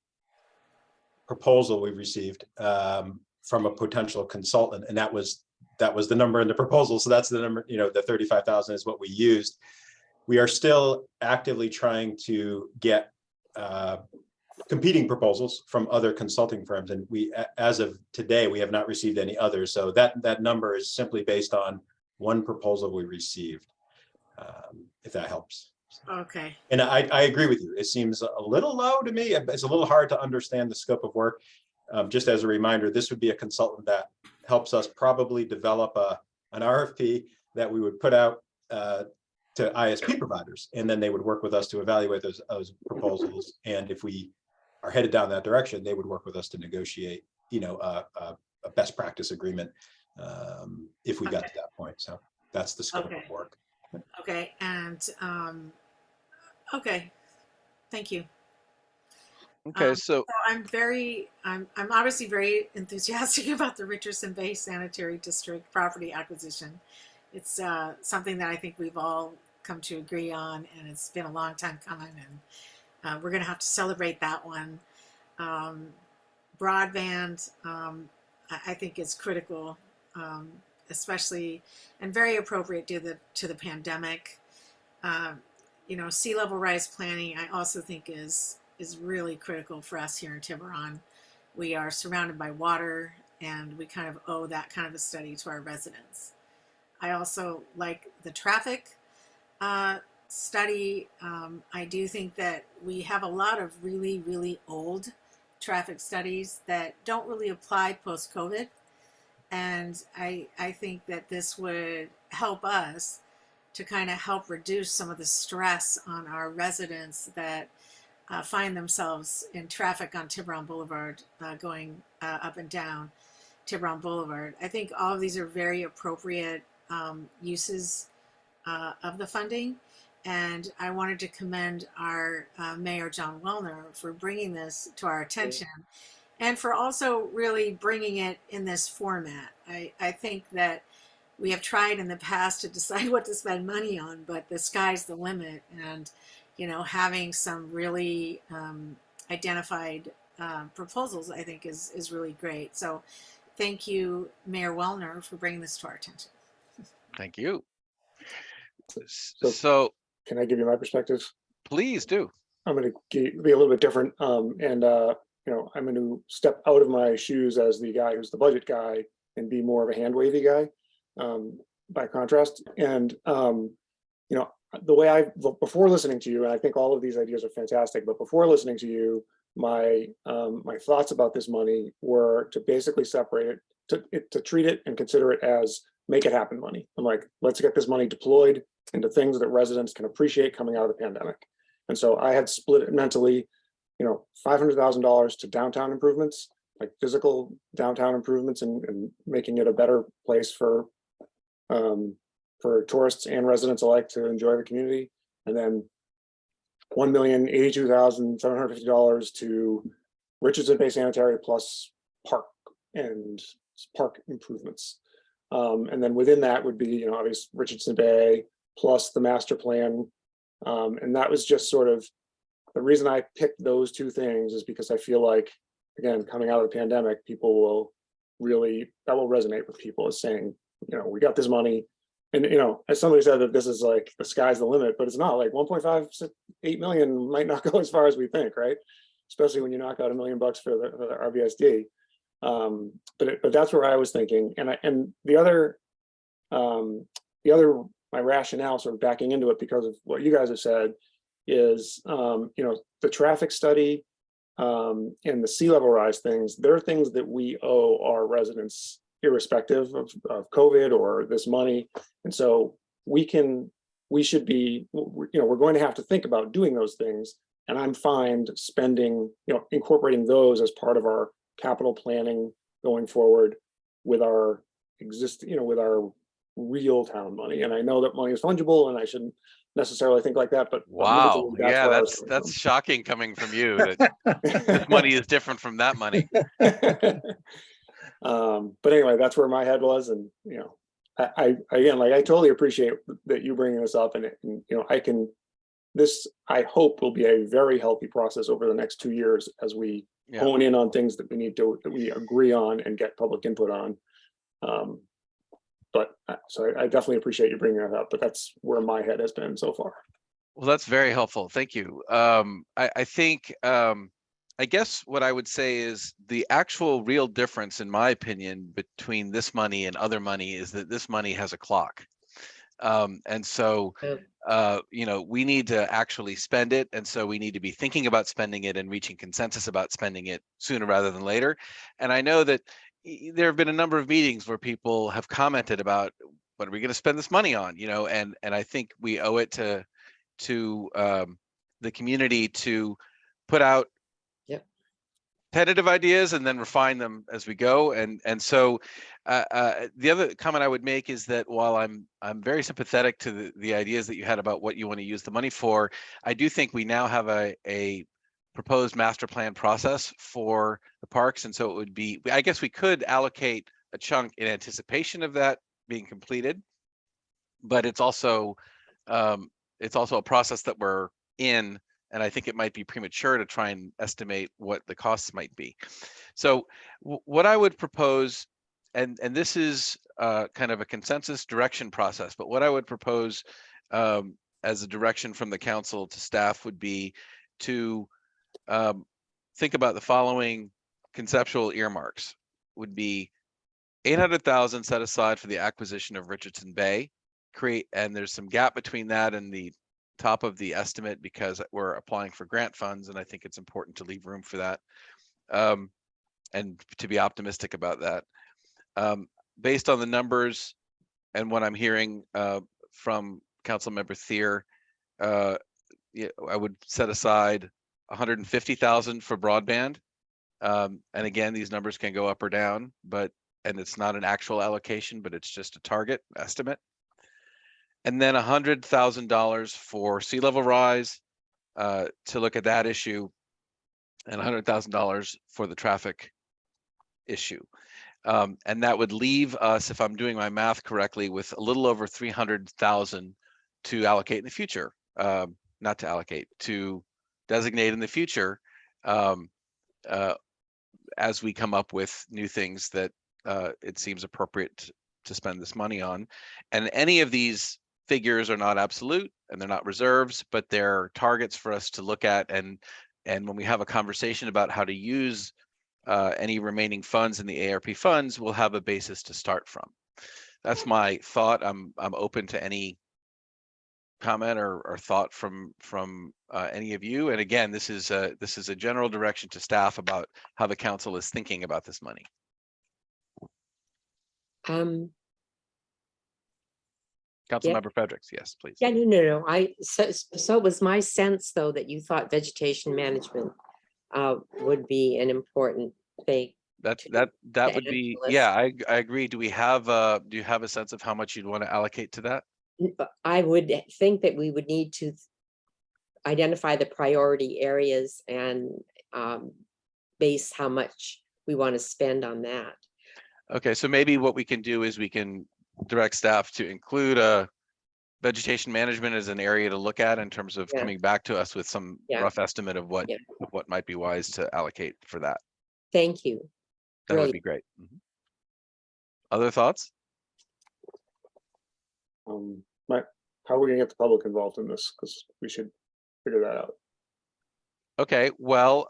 proposal we received from a potential consultant, and that was the number in the proposal. So that's the number, the 35,000 is what we used. We are still actively trying to get competing proposals from other consulting firms, and as of today, we have not received any others. So that number is simply based on one proposal we received. If that helps. Okay. And I agree with you. It seems a little low to me. It's a little hard to understand the scope of work. Just as a reminder, this would be a consultant that helps us probably develop an RFP that we would put out to ISP providers, and then they would work with us to evaluate those proposals. And if we are headed down that direction, they would work with us to negotiate, a best practice agreement if we got to that point. So that's the scope of work. Okay, and okay, thank you. Okay, so I'm obviously very enthusiastic about the Richardson Bay Sanitary District property acquisition. It's something that I think we've all come to agree on, and it's been a long time coming, and we're going to have to celebrate that one. Broadband, I think, is critical. Especially and very appropriate to the pandemic. Sea level rise planning, I also think is really critical for us here in Tiburon. We are surrounded by water, and we kind of owe that kind of a study to our residents. I also like the traffic study. I do think that we have a lot of really, really old traffic studies that don't really apply post-COVID. And I think that this would help us to kind of help reduce some of the stress on our residents that find themselves in traffic on Tiburon Boulevard, going up and down Tiburon Boulevard. I think all of these are very appropriate uses of the funding. And I wanted to commend our Mayor John Wellner for bringing this to our attention. And for also really bringing it in this format. I think that we have tried in the past to decide what to spend money on, but the sky's the limit. And, having some really identified proposals, I think is really great. So thank you, Mayor Wellner, for bringing this to our attention. thank you. So- So Can I give you my perspective? please do. I'm going to be a little bit different. I'm going to step out of my shoes as the guy who's the budget guy and be more of a hand wavy guy, by contrast. And, the way before listening to you, and I think all of these ideas are fantastic, but before listening to you, my thoughts about this money were to basically separate it, to treat it and consider it as make it happen money. I'm like, let's get this money deployed into things that residents can appreciate coming out of the pandemic. And so I had split it mentally, $500,000 to downtown improvements, like physical downtown improvements, and making it a better place for tourists and residents alike to enjoy the community. And then $1,082,750 to Richardson Bay Sanitary plus park improvements. And then within that would be, obviously Richardson Bay plus the master plan. And that was just sort of the reason I picked those two things, is because I feel like, again, coming out of the pandemic, that will resonate with people as saying, we got this money. And, as somebody said, that this is like the sky's the limit, but it's not. Like 1.58 million might not go as far as we think, right? Especially when you knock out $1 million for the RBSD. But that's where I was thinking. And the other my rationale sort of backing into it, because of what you guys have said, is the traffic study and the sea level rise things. They're things that we owe our residents, irrespective of COVID or this money. And so we're going to have to think about doing those things. And I'm fine spending, incorporating those as part of our capital planning going forward with our existing, with our real town money. And I know that money is fungible and I shouldn't necessarily think like that, but Wow. mentally, Yeah, where I was that's coming shocking coming from you that this money is different from that money. But anyway, that's where my head was, and I again, like, I totally appreciate that you bringing this up, and this, I hope, will be a very healthy process over the next 2 years as we Yeah. hone in on things that we agree on and get public input on. But so I definitely appreciate you bringing that up, but that's where my head has been so far. Well, that's very helpful. Thank you. I think, I guess what I would say is the actual real difference, in my opinion, between this money and other money is that this money has a clock. And so, we need to actually spend it. And so we need to be thinking about spending it and reaching consensus about spending it sooner rather than later. And I know that there have been a number of meetings where people have commented about what are we going to spend this money on, and I think we owe it to the community to put out tentative ideas and then refine them as we go. And so the other comment I would make is that while I'm very sympathetic to the ideas that you had about what you want to use the money for, I do think we now have a proposed master plan process for the parks. And so it would be, I guess we could allocate a chunk in anticipation of that being completed, but it's also a process that we're in. And I think it might be premature to try and estimate what the costs might be. So what I would propose, and this is kind of a consensus direction process, but what I would propose as a direction from the council to staff would be to think about the following conceptual earmarks. Would be 800,000 set aside for the acquisition of Richardson Bay. And there's some gap between that and the top of the estimate because we're applying for grant funds, and I think it's important to leave room for that and to be optimistic about that. Based on the numbers and what I'm hearing from Councilmember Thier, I would set aside 150,000 for broadband. And again, these numbers can go up or down, and it's not an actual allocation, but it's just a target estimate. And then $100,000 for sea level rise to look at that issue, and $100,000 for the traffic issue. And that would leave us, if I'm doing my math correctly, with a little over 300,000 to allocate in the future, not to allocate, to designate in the future as we come up with new things that it seems appropriate to spend this money on. And any of these figures are not absolute and they're not reserves, but they're targets for us to look at. And when we have a conversation about how to use any remaining funds in the ARP funds, we'll have a basis to start from. That's my thought. I'm open to any comment or thought from any of you. And again, this is a general direction to staff about how the council is thinking about this money. Councilmember Fredericks, yes, please. Yeah, no. So it was my sense, though, that you thought vegetation management would be an important thing. That would be, yeah, I agree. Do you have a sense of how much you'd want to allocate to that? I would think that we would need to identify the priority areas and base how much we want to spend on that. Okay, so maybe what we can do is we can direct staff to include vegetation management as an area to look at in terms of coming back to us with some rough estimate of what might be wise to allocate for that. Thank you. That would be great. Other thoughts? How are we gonna get the public involved in this? Because we should figure that out. Okay, well,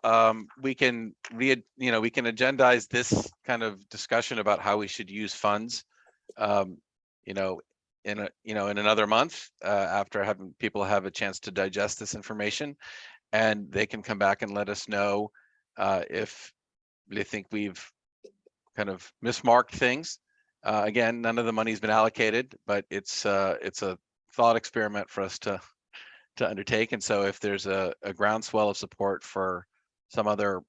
we can agendize this kind of discussion about how we should use funds, in another month after having people have a chance to digest this information, and they can come back and let us know if they think we've kind of mismarked things. Again, none of the money's been allocated, but it's a thought experiment for us to undertake. And so if there's a groundswell of support for some other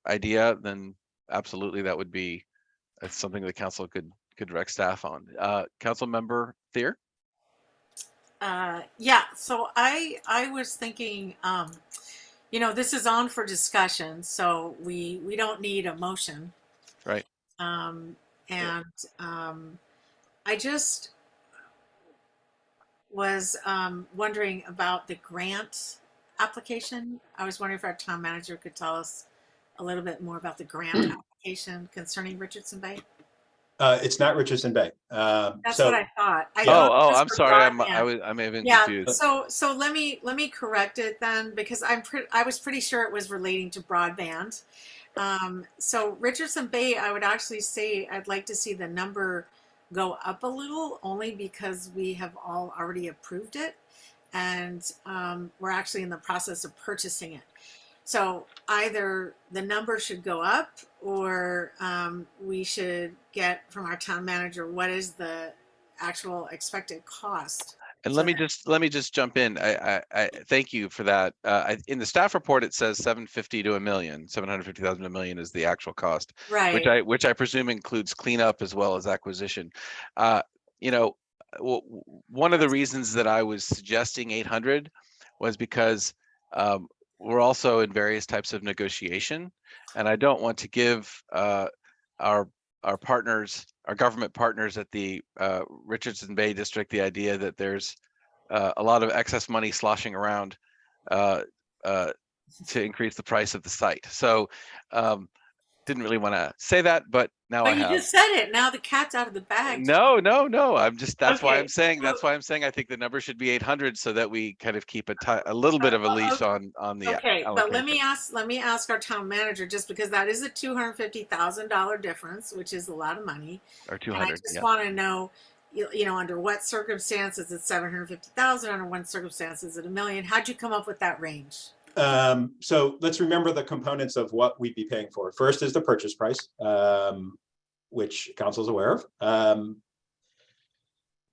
idea, then absolutely that would be something the council could could direct staff on. Council member Thier? Yeah, so I was thinking, you know, this is on for discussion, so we don't need a motion. Right. And I just was wondering about the grant application. I was wondering if our town manager could tell us a little bit more about the grant application concerning Richardson Bay. It's not Richardson Bay. That's So what I thought. I Yeah. thought it Oh, was I'm for sorry. broadband. I may have been Yeah, confused. so let me correct it then, because I was pretty sure it was relating to broadband. So Richardson Bay, I would actually say I'd like to see the number go up a little, only because we have all already approved it, and we're actually in the process of purchasing it. So either the number should go up, or we should get from our town manager what is the actual expected cost. And So let me just jump in. I thank you for that. In the staff report, it says 750 to $1 million, 750,000 to $1 million is the actual cost, right. which I presume includes cleanup as well as acquisition. You know, one of the reasons that I was suggesting 800 was because we're also in various types of negotiation, and I don't want to give our partners, our government partners at the Richardson Bay District, the idea that there's a lot of excess money sloshing around to increase the price of the site. So didn't really want to say that, but now I But you have. just said it. Now the cat's out of the bag. No. I'm just, that's why I'm Okay, saying, so- that's why I'm saying I think the number should be 800 so that we kind of keep a little bit of a leash on the Okay, but let allocation. me ask our town manager, just because that is a $250,000 difference, which is a lot of money. Or And I 200, just yeah. want to know, you know, under what circumstances it's 750,000, under what circumstances it's $1 million. How'd you come up with that range? So let's remember the components of what we'd be paying for. First is the purchase price, which council's aware of.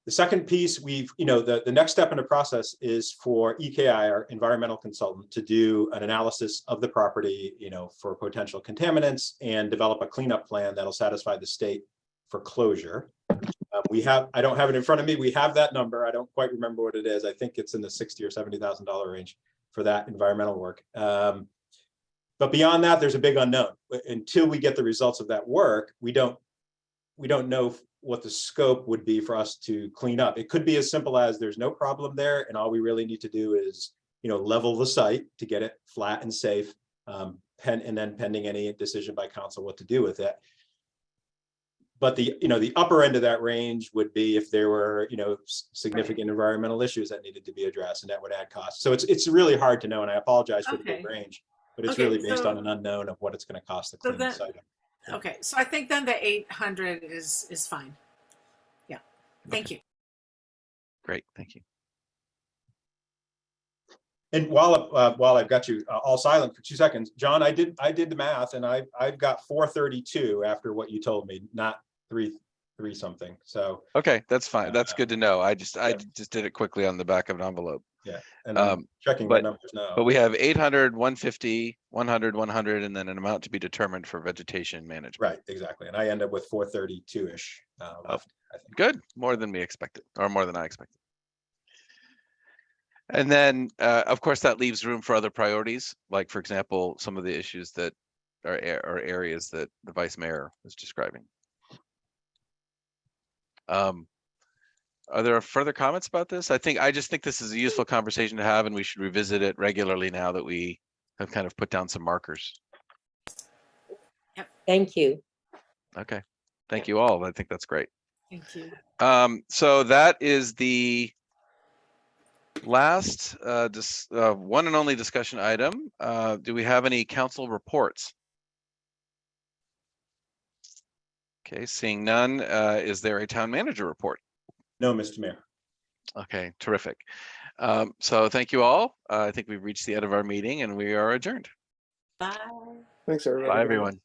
The second piece, the next step in the process is for EKI, our environmental consultant, to do an analysis of the property, for potential contaminants and develop a cleanup plan that'll satisfy the state for closure. I don't have it in front of me. We have that number. I don't quite remember what it is. I think it's in the $60,000 or $70,000 range for that environmental work. But beyond that, there's a big unknown. Until we get the results of that work, we don't know what the scope would be for us to clean up. It could be as simple as there's no problem there, and all we really need to do is, level the site to get it flat and safe, and then pending any decision by council what to do with it. But the upper end of that range would be if there were, significant environmental issues that needed to be addressed, and that would add costs. So it's really hard to know, and I apologize for the big range, but it's really based on an unknown of what it's going to cost to clean the site up. Okay, so I think then the 800 is fine. Yeah, thank you. Great, thank you. And while I've got you all silent for 2 seconds, John, I did the math, and I've got 432 after what you told me, not three something. So okay, that's fine. That's good to know. I just did it quickly on the back of an envelope. Yeah, and I'm checking my numbers now. But we have 800, 150, 100, 100, and then an amount to be determined for vegetation management. Right, exactly. And I end up with 432-ish left, I think. Good, more than we expected, or more than I expected. And then, of course, that leaves room for other priorities, like, for example, some of the issues that are areas that the vice mayor was describing. Are there further comments about this? I just think this is a useful conversation to have, and we should revisit it regularly now that we have kind of put down some markers. Thank you. Okay, thank you all. I think that's great. Thank you. So that is the last one and only discussion item. Do we have any council reports? Okay, seeing none, is there a town manager report? No, Mr. Mayor. Okay, terrific. So thank you all. I think we've reached the end of our meeting and we are adjourned. Bye. Thanks, everybody. Bye, everyone.